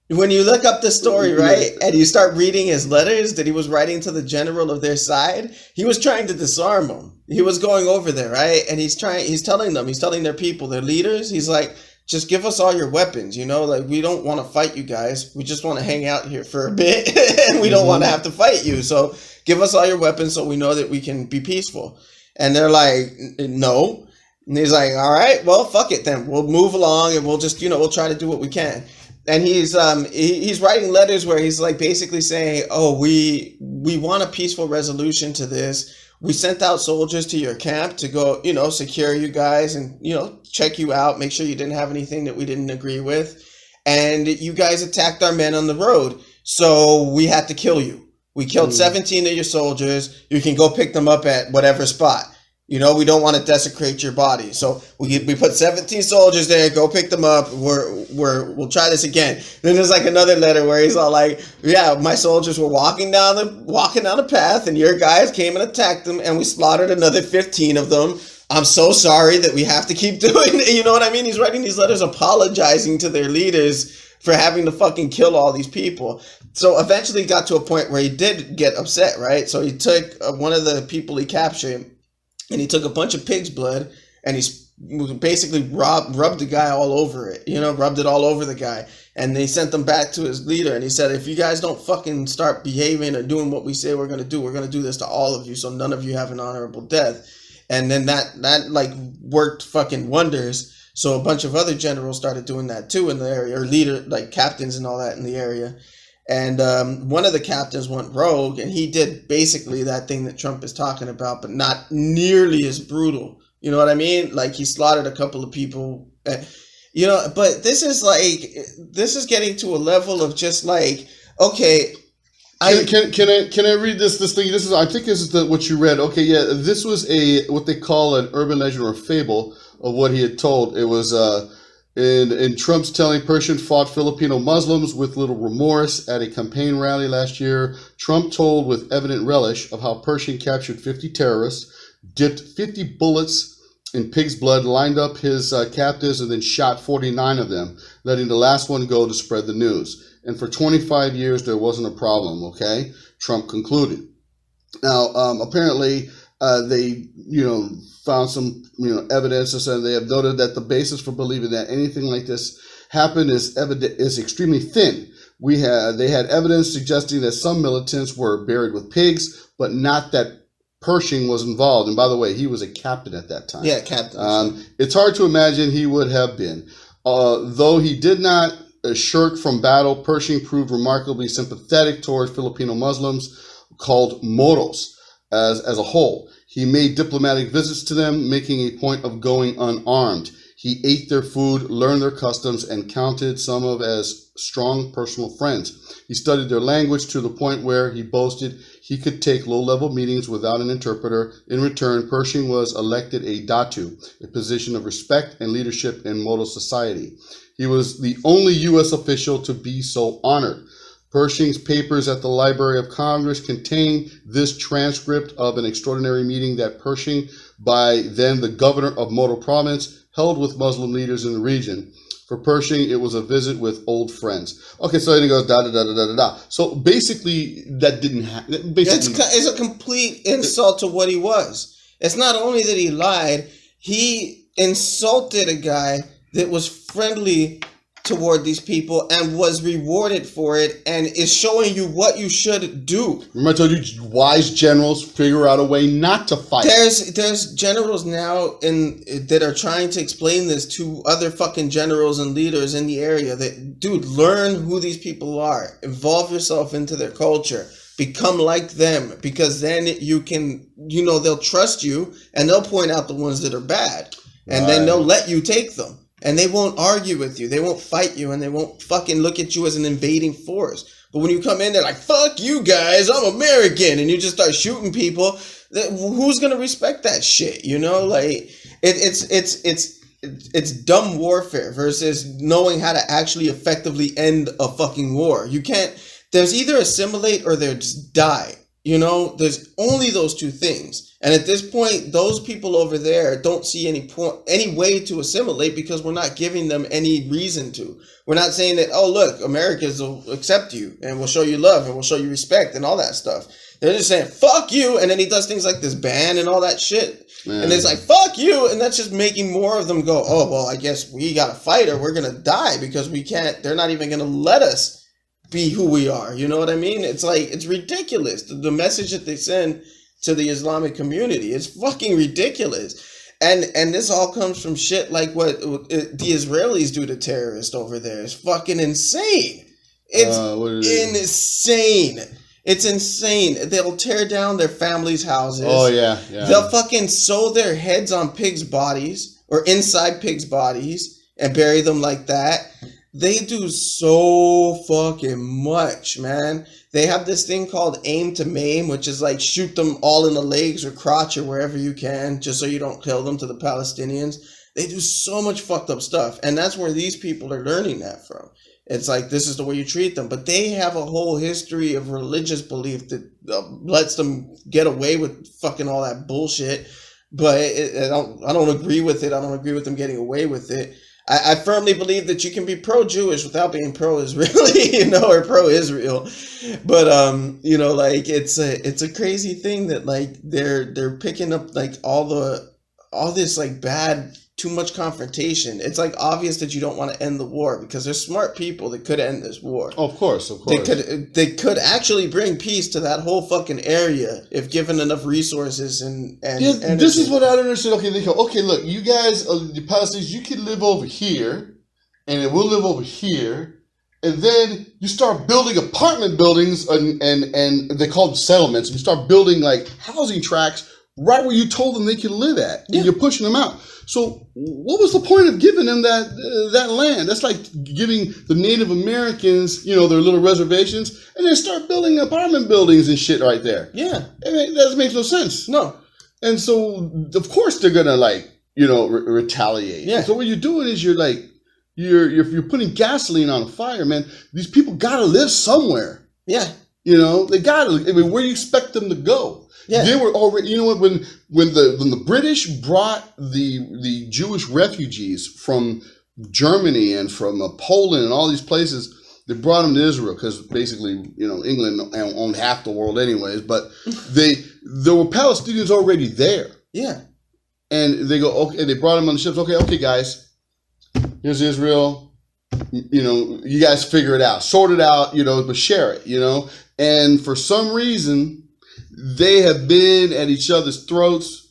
When you look up the story, right, and you start reading his letters that he was writing to the general of their side, he was trying to disarm them. He was going over there, right, and he's telling their people, their leaders, he's like, just give us all your weapons, like, we don't want to fight you guys. We just want to hang out here for a bit, and we don't want to have to fight you. So give us all your weapons so we know that we can be peaceful. And they're like, no. And he's like, all right, well, fuck it then. We'll move along and we'll just, we'll try to do what we can. And he's writing letters where he's like basically saying, oh, we want a peaceful resolution to this. We sent out soldiers to your camp to go, secure you guys and, check you out, make sure you didn't have anything that we didn't agree with. And you guys attacked our men on the road. So we had to kill you. We killed 17 of your soldiers. You can go pick them up at whatever spot. We don't want to desecrate your body. So we put 17 soldiers there. Go pick them up. We'll try this again. Then there's like another letter where he's all like, yeah, my soldiers were walking down the path and your guys came and attacked them and we slaughtered another 15 of them. I'm so sorry that we have to keep doing it. You know what I mean? He's writing these letters apologizing to their leaders for having to fucking kill all these people. So eventually got to a point where he did get upset, right? So he took one of the people he captured and he took a bunch of pig's blood and he basically rubbed the guy all over it, rubbed it all over the guy. And they sent them back to his leader and he said, if you guys don't fucking start behaving or doing what we say we're going to do this to all of you so none of you have an honorable death. And then that like worked fucking wonders. So a bunch of other generals started doing that too in the area, or leader, like captains and all that in the area. And one of the captains went rogue, and he did basically that thing that Trump is talking about, but not nearly as brutal. You know what I mean? Like he slaughtered a couple of people, but this is getting to a level of just like, okay. Can I read this thing? I think this is what you read. Okay, yeah, this was what they call an urban legend or a fable of what he had told. It was in Trump's telling, Pershing fought Filipino Muslims with little remorse at a campaign rally last year. Trump told with evident relish of how Pershing captured 50 terrorists, dipped 50 bullets in pig's blood, lined up his captives, and then shot 49 of them, letting the last one go to spread the news. And for 25 years, there wasn't a problem, okay? Trump concluded. Now, apparently, they, found some, evidence, and they have noted that the basis for believing that anything like this happened is extremely thin. They had evidence suggesting that some militants were buried with pigs, but not that Pershing was involved. And by the way, he was a captain at that time. Yeah, captain. It's hard to imagine he would have been. Though he did not shirk from battle, Pershing proved remarkably sympathetic towards Filipino Muslims called Moros as a whole. He made diplomatic visits to them, making a point of going unarmed. He ate their food, learned their customs, and counted some of as strong personal friends. He studied their language to the point where he boasted he could take low-level meetings without an interpreter. In return, Pershing was elected a datu, a position of respect and leadership in Moro society. He was the only U.S. official to be so honored. Pershing's papers at the Library of Congress contain this transcript of an extraordinary meeting that Pershing, by then the governor of Moro province, held with Muslim leaders in the region. For Pershing, it was a visit with old friends. Okay, so then he goes da da da da da da. So basically, that didn't happen. It's a complete insult to what he was. It's not only that he lied; he insulted a guy that was friendly toward these people and was rewarded for it, and is showing you what you should do. Remember I told you, wise generals figure out a way not to fight. There's generals now that are trying to explain this to other fucking generals and leaders in the area that, dude, learn who these people are. Involve yourself into their culture. Become like them, because then you can, they'll trust you and they'll point out the ones that are bad. And then they'll let you take them. And they won't argue with you. They won't fight you, and they won't fucking look at you as an invading force. But when you come in, they're like, fuck you guys, I'm American. And you just start shooting people. Who's going to respect that shit? Like, it's dumb warfare versus knowing how to actually effectively end a fucking war. You can't, there's either assimilate or there's die. There's only those two things. And at this point, those people over there don't see any way to assimilate, because we're not giving them any reason to. We're not saying that, oh, look, Americans will accept you and will show you love and will show you respect and all that stuff. They're just saying, fuck you. And then he does things like this ban and all that shit. Man. And it's like, fuck you. And that's just making more of them go, oh, well, I guess we got to fight or we're going to die, because we can't, they're not even going to let us be who we are. You know what I mean? It's like, it's ridiculous. The message that they send to the Islamic community is fucking ridiculous. And this all comes from shit like what the Israelis do to terrorists over there. It's fucking insane. It's insane. It's insane. They'll tear down their families' houses. Oh, yeah. They'll fucking sew their heads on pigs' bodies or inside pigs' bodies and bury them like that. They do so fucking much, man. They have this thing called aim to maim, which is like shoot them all in the legs or crotch or wherever you can, just so you don't kill them, to the Palestinians. They do so much fucked up stuff. And that's where these people are learning that from. It's like, this is the way you treat them. But they have a whole history of religious belief that lets them get away with fucking all that bullshit. But I don't agree with it. I don't agree with them getting away with it. I firmly believe that you can be pro-Jewish without being pro-Israeli, or pro-Israel. But like it's a crazy thing that like they're picking up like all this like bad, too much confrontation. It's like obvious that you don't want to end the war, because there's smart people that could end this war. Oh, of course. They could actually bring peace to that whole fucking area if given enough resources and this is what I don't understand. Okay, they go, okay, look, you guys, the Palestinians, you can live over here, and then we'll live over here, and then you start building apartment buildings, and they call them settlements, and you start building like housing tracts right where you told them they can live at, and you're pushing them out. So what was the point of giving them that land? That's like giving the Native Americans, their little reservations, and then start building apartment buildings and shit right there. Yeah. That doesn't make no sense. No. And so, of course, they're going to, retaliate. Yeah. So what you're doing is you're putting gasoline on a fire, man. These people got to live somewhere. Yeah. They got to, where do you expect them to go? Yeah. They were already. You know what? When the British brought the Jewish refugees from Germany and from Poland and all these places, they brought them to Israel because basically, England owned half the world anyways. But there were Palestinians already there. Yeah. And they go, okay, they brought them on the ships. Okay, guys, here's Israel. You guys figure it out, sort it out, but share it, And for some reason, they have been at each other's throats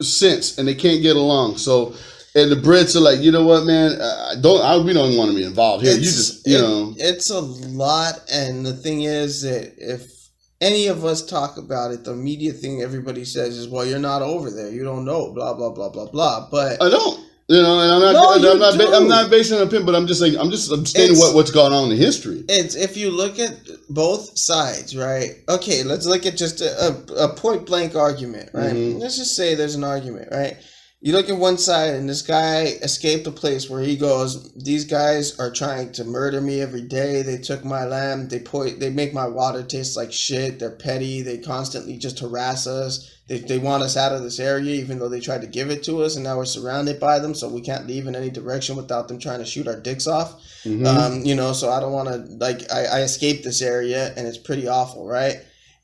since, and they can't get along. So, and the Brits are like, you know what, man, we don't want to be involved here. It's a lot, and the thing is that if any of us talk about it, the immediate thing everybody says is, well, you're not over there. You don't know, blah, blah, blah, blah, blah. But I don't. And I'm not basing it on opinion, but I'm just saying, I'm stating what's going on in history. It's if you look at both sides, right? Okay, let's look at just a point blank argument, right? Mm-hmm. Let's just say there's an argument, right? You look at one side, and this guy escaped a place where he goes, these guys are trying to murder me every day. They took my land. They make my water taste like shit. They're petty. They constantly just harass us. They want us out of this area, even though they tried to give it to us, and now we're surrounded by them, so we can't leave in any direction without them trying to shoot our dicks off. Mm-hmm. So I don't want to, I escaped this area, and it's pretty awful, right?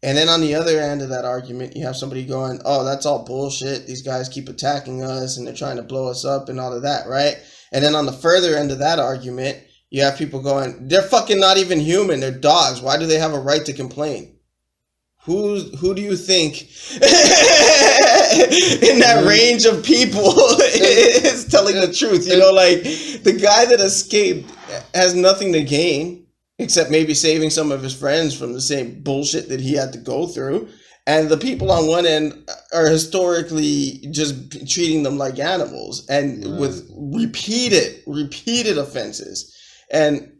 And then on the other end of that argument, you have somebody going, oh, that's all bullshit. These guys keep attacking us and they're trying to blow us up and all of that, right? And then on the further end of that argument, you have people going, they're fucking not even human. They're dogs. Why do they have a right to complain? Who do you think in that range of people is telling the truth? The guy that escaped has nothing to gain. Except maybe saving some of his friends from the same bullshit that he had to go through. And the people on one end are historically just treating them like animals and with repeated offenses. And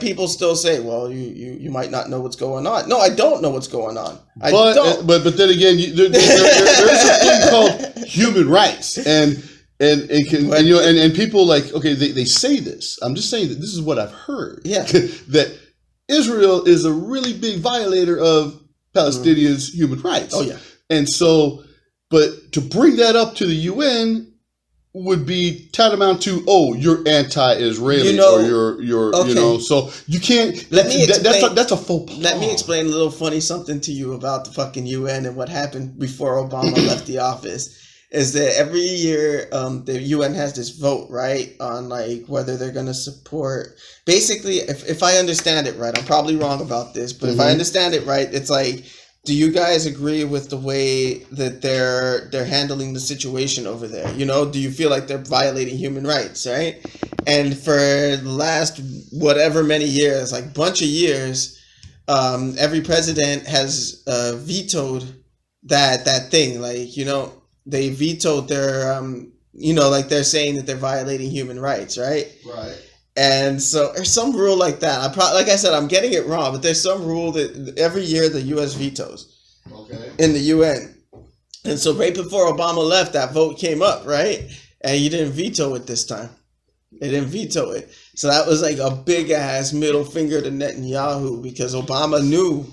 people still say, well, you might not know what's going on. No, I don't know what's going on. But then again, there's a thing called human rights. And people like, okay, they say this. I'm just saying that this is what I've heard. Yeah. That Israel is a really big violator of Palestinians' human rights. Oh, yeah. And so, but to bring that up to the UN would be tantamount to, oh, you're anti-Israeli or you're okay. So you can't. Let me explain. That's a faux pas. Let me explain a little funny something to you about the fucking UN and what happened before Obama left the office. Is that every year the UN has this vote, right, on whether they're going to support. Basically, if I understand it right, I'm probably wrong about this, but if I understand it right, it's like, do you guys agree with the way that they're handling the situation over there? Do you feel like they're violating human rights, right? And for the last whatever many years, bunch of years, every president has vetoed that thing, They vetoed their, they're saying that they're violating human rights, right? Right. And so there's some rule like that. Like I said, I'm getting it wrong, but there's some rule that every year the U.S. vetoes in the UN. And so right before Obama left, that vote came up, right? And he didn't veto it this time. They didn't veto it. So that was like a big-ass middle finger to Netanyahu because Obama knew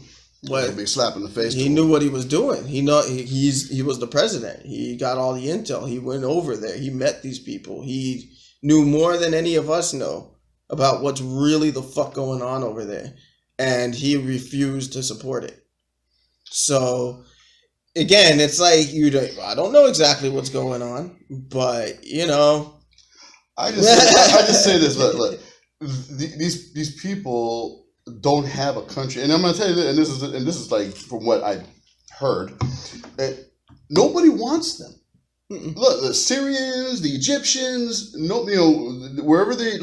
what big slap in the face. He knew what he was doing. He was the president. He got all the intel. He went over there. He met these people. He knew more than any of us know about what's really the fuck going on over there, and he refused to support it. So again, it's like I don't know exactly what's going on, but I just say this. Look, these people don't have a country, and I'm going to tell you this, and this is like from what I heard, that nobody wants them. Mm-mm. Look, the Syrians, the Egyptians, wherever they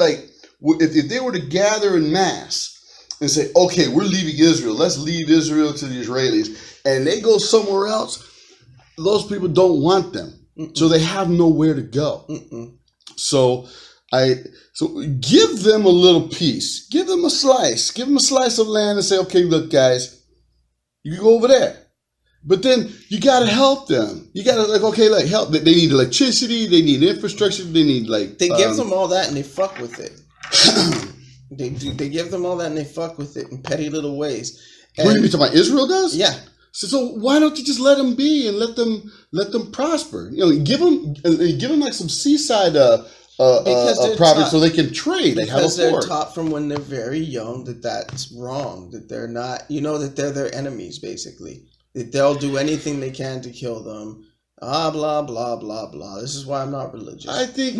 if they were to gather in mass and say, okay, we're leaving Israel, let's leave Israel to the Israelis, and they go somewhere else, those people don't want them, so they have nowhere to go. So give them a little piece. Give them a slice. Give them a slice of land and say, okay, look, guys, you can go over there. But then you got to help them. You got to, help. They need electricity. They need infrastructure. They need, They give them all that and they fuck with it. They give them all that and they fuck with it in petty little ways. What are you talking about? Israel does? Yeah. So why don't you just let them be and let them prosper? Give them like some seaside property so they can trade. Because they're taught from when they're very young that that's wrong. That they're not, that they're their enemies, basically. That they'll do anything they can to kill them. Blah, blah, blah, blah. This is why I'm not religious. I think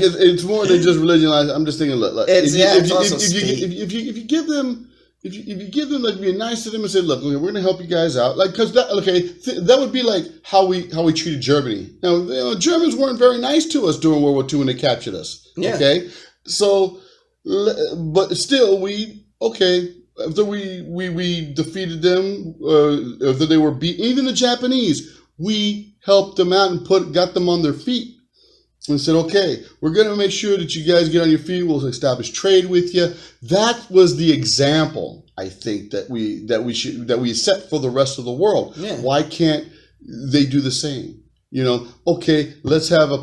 it's more than just religion. I'm just thinking, look, if you give them, like, be nice to them and say, look, we're going to help you guys out, like, because that would be like how we treated Germany. Now, Germans weren't very nice to us during World War II when they captured us. Yeah. Okay, so, but still, after we defeated them, after they were beat, even the Japanese, we helped them out and got them on their feet, and said, okay, we're going to make sure that you guys get on your feet. We'll establish trade with you. That was the example, I think, that we set for the rest of the world. Yeah. Why can't they do the same? Okay, let's have a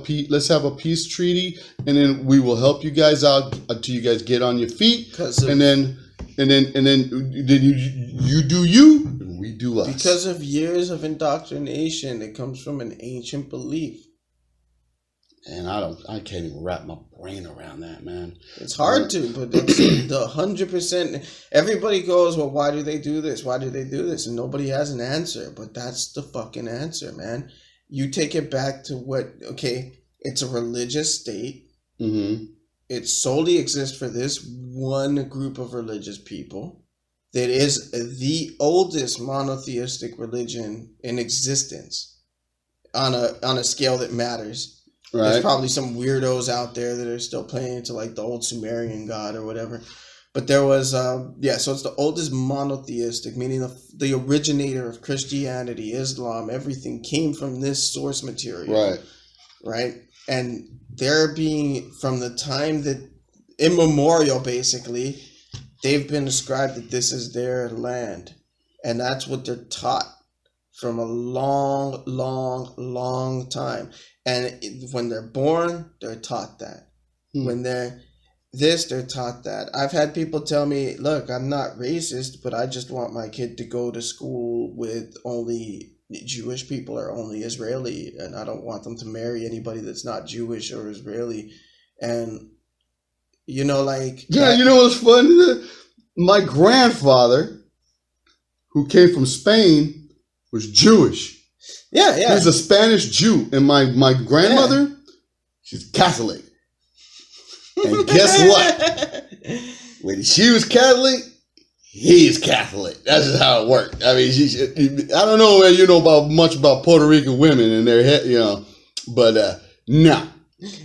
peace treaty, and then we will help you guys out until you guys get on your feet, and then you do you, and we do us. Because of years of indoctrination, it comes from an ancient belief. And I can't even wrap my brain around that, man. It's hard to, but it's the 100%. Everybody goes, well, why do they do this? Why do they do this? And nobody has an answer, but that's the fucking answer, man. You take it back to it's a religious state. Mm-hmm. It solely exists for this one group of religious people. That is the oldest monotheistic religion in existence on a scale that matters. Right. There's probably some weirdos out there that are still playing to like the old Sumerian god or whatever. But there was, so it's the oldest monotheistic, meaning the originator of Christianity, Islam, everything came from this source material. Right. Right? And they're being, from the time that, immemorial basically, they've been described that this is their land. And that's what they're taught from a long, long, long time. And when they're born, they're taught that. When they're taught that. I've had people tell me, look, I'm not racist, but I just want my kid to go to school with only Jewish people or only Israeli, and I don't want them to marry anybody that's not Jewish or Israeli. And, what's funny? My grandfather, who came from Spain, was Jewish. Yeah. He's a Spanish Jew, and my grandmother, she's Catholic. And guess what? When she was Catholic, he's Catholic. That's just how it worked. I mean, I don't know much about Puerto Rican women and their head, but no.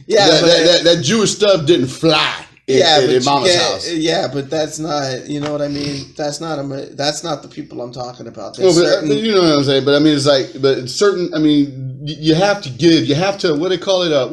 Yeah, that Jewish stuff didn't fly. In Mama's house. Yeah, but that's not, you know what I mean? That's not the people I'm talking about. You know what I'm saying? But I mean, you have to give, what do they call it? At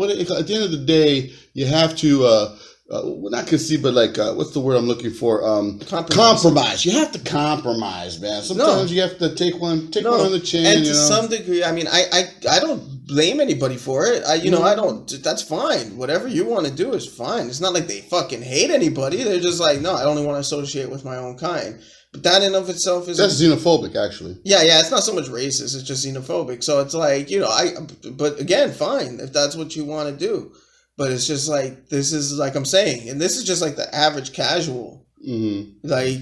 the end of the day, you have to, not concede, but what's the word I'm looking for? Compromise. You have to compromise, man. Sometimes you have to take one on the chin. And to some degree, I mean, I don't blame anybody for it. I don't. That's fine. Whatever you want to do is fine. It's not like they fucking hate anybody. They're just like, no, I only want to associate with my own kind. But that in of itself is that's xenophobic, actually. Yeah. It's not so much racist. It's just xenophobic. So it's like, but again, fine if that's what you want to do. But it's just like, this is like I'm saying, and this is just like the average casual, like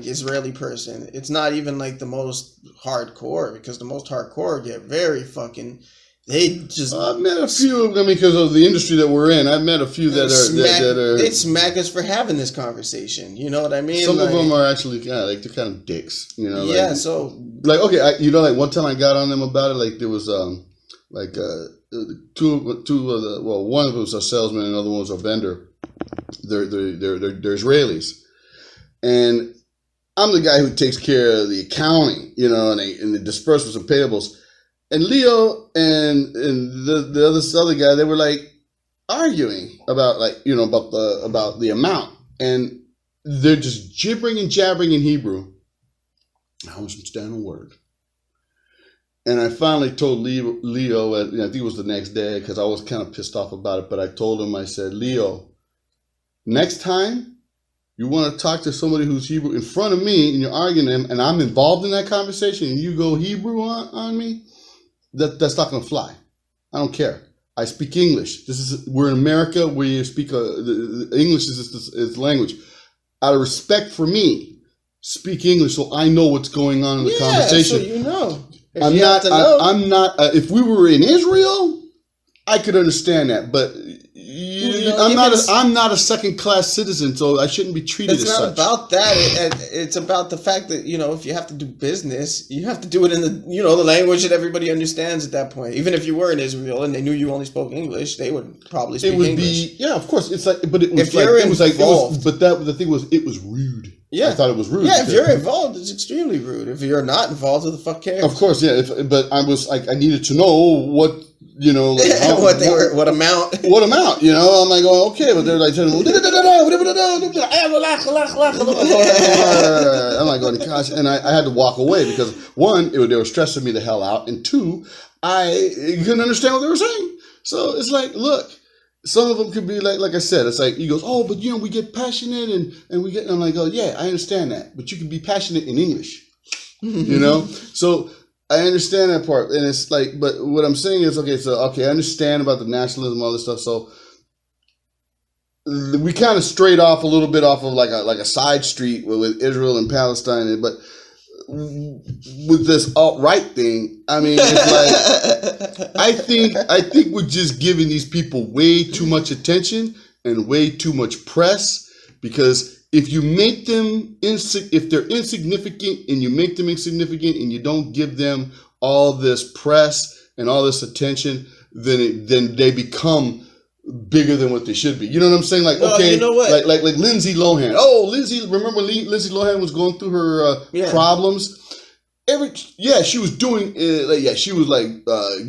Israeli person. It's not even like the most hardcore, because the most hardcore get very fucking, they just... I've met a few of them because of the industry that we're in. I've met a few that are... They smack us for having this conversation. You know what I mean? Some of them are actually they're kind of dicks. Yeah, so... Like, okay, one time I got on them about it, like there was... two of the one of them was a salesman and another one was a vendor. They're Israelis, and I'm the guy who takes care of the accounting, and the disbursements and payables. And Leo and the other guy, they were like arguing about about the amount, and they're just gibbering and jabbering in Hebrew. I wasn't understand a word. And I finally told Leo, I think it was the next day, because I was kind of pissed off about it, but I told him, I said, Leo, next time, You want to talk to somebody who's Hebrew in front of me, and you're arguing them, and I'm involved in that conversation, and you go Hebrew on me. That's not going to fly. I don't care. I speak English. We're in America where you speak English is language. Out of respect for me, speak English so I know what's going on in the conversation. So you know. I'm not. If we were in Israel, I could understand that, but I'm not a second class citizen, so I shouldn't be treated as such. It's not about that. It's about the fact that if you have to do business, you have to do it in the the language that everybody understands at that point. Even if you were in Israel and they knew you only spoke English, they would probably speak English. Of course. It's like, but it was the thing was, it was rude. Yeah, I thought it was rude. Yeah, if you're involved, it's extremely rude. If you're not involved, who the fuck cares? Of course, yeah. But I was like, I needed to know what. What amount? What amount? I'm like, oh, okay, but they're like telling me, I'm like, going, gosh, and I had to walk away because one, they were stressing me the hell out, and two, I couldn't understand what they were saying. So it's like, look, some of them could be like I said, it's like he goes, oh, but we get passionate and we get. And I'm like, oh yeah, I understand that, but you can be passionate in English, so. I understand that part, and it's like, but what I'm saying is, I understand about the nationalism, all this stuff. So we kind of strayed off a little bit off of like a side street with Israel and Palestine, but with this alt-right thing, I mean, it's like I think we're just giving these people way too much attention and way too much press because. If you make them if they're insignificant and you make them insignificant and you don't give them all this press and all this attention, then they become bigger than what they should be. You know what I'm saying? Like, okay, you know what? Like Lindsay Lohan. Oh, remember Lindsay Lohan was going through her problems? She was doing she was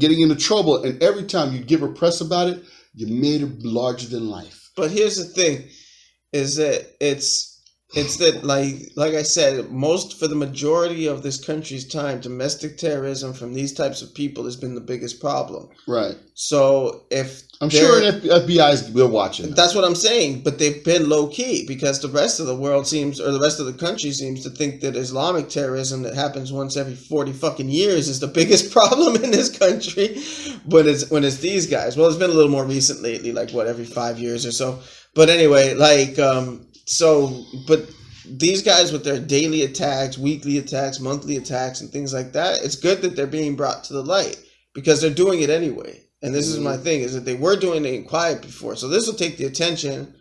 getting into trouble, and every time you give her press about it, you made her larger than life. But here's the thing. Is that it's that like I said, for the majority of this country's time, domestic terrorism from these types of people has been the biggest problem. Right. So I'm sure FBI's we're watching. That's what I'm saying, but they've been low key because the rest of the world the rest of the country seems to think that Islamic terrorism that happens once every 40 fucking years is the biggest problem in this country. But when it's these guys, well, it's been a little more recent lately, like every 5 years or so. But anyway, but these guys with their daily attacks, weekly attacks, monthly attacks, and things like that, it's good that they're being brought to the light because they're doing it anyway. And this is my thing, is that they were doing it in quiet before. So this will take the attention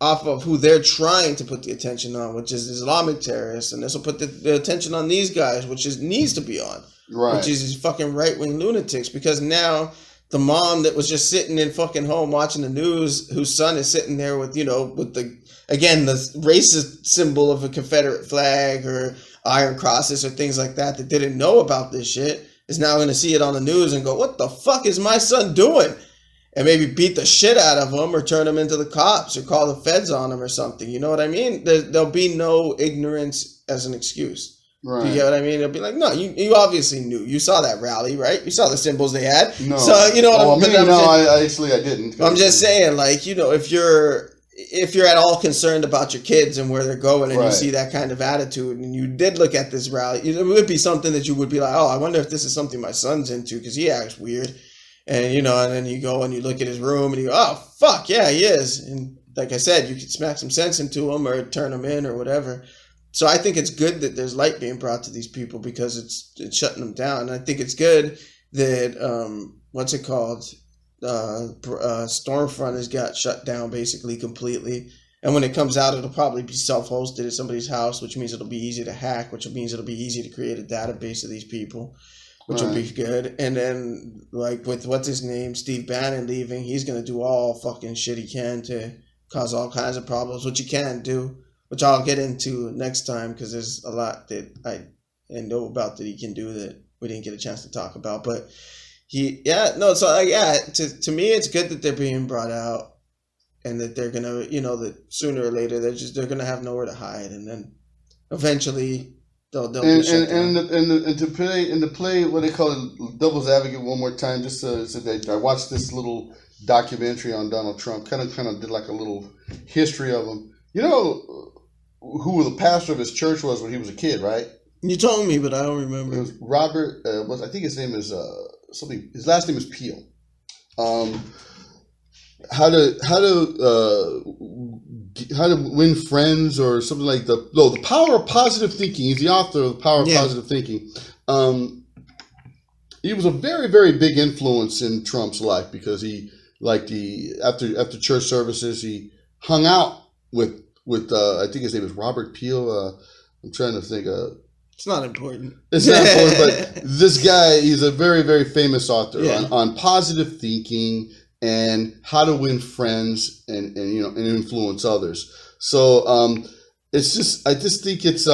off of who they're trying to put the attention on, which is Islamic terrorists. And this will put the attention on these guys, which needs to be on. Right. Which is these fucking right-wing lunatics. Because now the mom that was just sitting in fucking home watching the news, whose son is sitting there with, with the racist symbol of a Confederate flag or iron crosses or things like that didn't know about this shit, is now going to see it on the news and go, what the fuck is my son doing? And maybe beat the shit out of him or turn him into the cops or call the feds on him or something. You know what I mean? There'll be no ignorance as an excuse. Right. Do you get what I mean? It'll be like, no, you obviously knew. You saw that rally, right? You saw the symbols they had. No. So, you know what I mean? I didn't. I'm just saying, if you're at all concerned about your kids and where they're going and you see that kind of attitude and you did look at this rally, it would be something that you would be like, oh, I wonder if this is something my son's into because he acts weird. And, and then you go and you look at his room and you go, oh, fuck, yeah, he is. And like I said, you could smack some sense into him or turn him in or whatever. So I think it's good that there's light being brought to these people because it's shutting them down. And I think it's good that, Stormfront has got shut down basically completely. And when it comes out, it'll probably be self-hosted at somebody's house, which means it'll be easy to hack, which means it'll be easy to create a database of these people, which will be good. And then, with what's his name, Steve Bannon leaving, he's going to do all fucking shit he can to cause all kinds of problems, which he can do, which I'll get into next time because there's a lot that I know about that he can do that we didn't get a chance to talk about. But to me, it's good that they're being brought out and that they're gonna, that sooner or later they're gonna have nowhere to hide, and then eventually they'll be shut down. And to play what they call it, devil's advocate one more time, just so that I watched this little documentary on Donald Trump, kind of did like a little history of him. who the pastor of his church was when he was a kid, right? You told me, but I don't It remember. was Robert. I think his name is something. His last name is Peel. How to win friends or something like the power of positive thinking. He's the author of the power of positive thinking. He was a very, very big influence in Trump's life because he after church services he hung out with I think his name is Robert Peel. I'm trying to think. It's not important. It's not important, but this guy, he's a very, very famous author on positive thinking and how to win friends and influence others. So I just think it's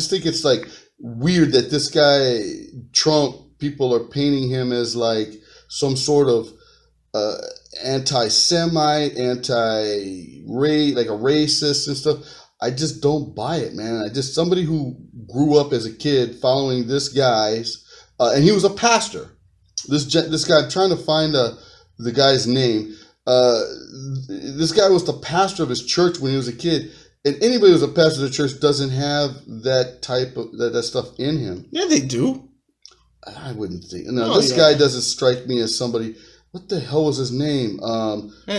think it's like weird that this guy Trump, people are painting him as like some sort of anti-Semite, like a racist and stuff. I just don't buy it, man. Somebody who grew up as a kid following this guy's, and he was a pastor. This guy, I'm trying to find the guy's name. This guy was the pastor of his church when he was a kid, and anybody who's a pastor of the church doesn't have that type of that stuff in him. Yeah, they do. I wouldn't think. No, this guy doesn't strike me as somebody. What the hell was his name?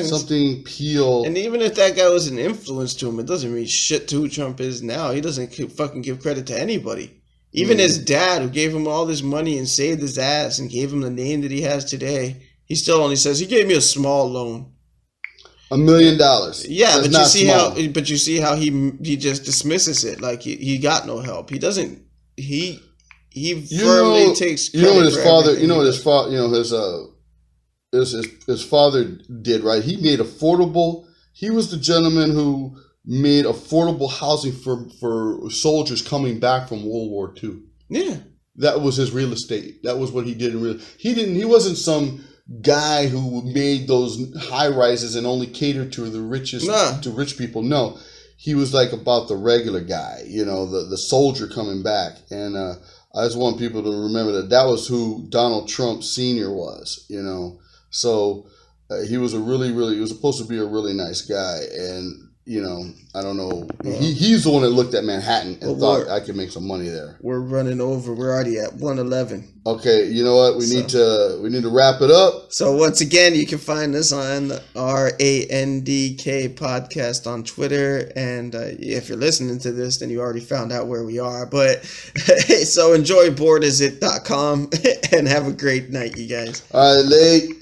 Something Peel. And even if that guy was an influence to him, it doesn't mean shit to who Trump is now. He doesn't fucking give credit to anybody. Even his dad, who gave him all this money and saved his ass and gave him the name that he has today, he still only says he gave me a small loan. $1 million. Yeah, but you see how he just dismisses it like he got no help. He doesn't. He firmly takes credit his father did, right? He made affordable. He was the gentleman who made affordable housing for soldiers coming back from World War II. Yeah, that was his real estate. That was what he did in real. He wasn't some guy who made those high rises and only catered to the richest to rich people. No, he was like about the regular guy. The soldier coming back. And I just want people to remember that was who Donald Trump Sr. was. So he was he was supposed to be a really nice guy, and I don't know. He's the one that looked at Manhattan and thought I could make some money there. We're running over. We're already at 1:11. Okay, you know what? We need to wrap it up. So once again, you can find us on our ANDK podcast on Twitter, and if you're listening to this, then you already found out where we are. But so enjoy boardisit.com and have a great night, you guys. All right, late.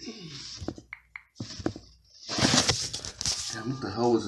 Damn, what the hell was it?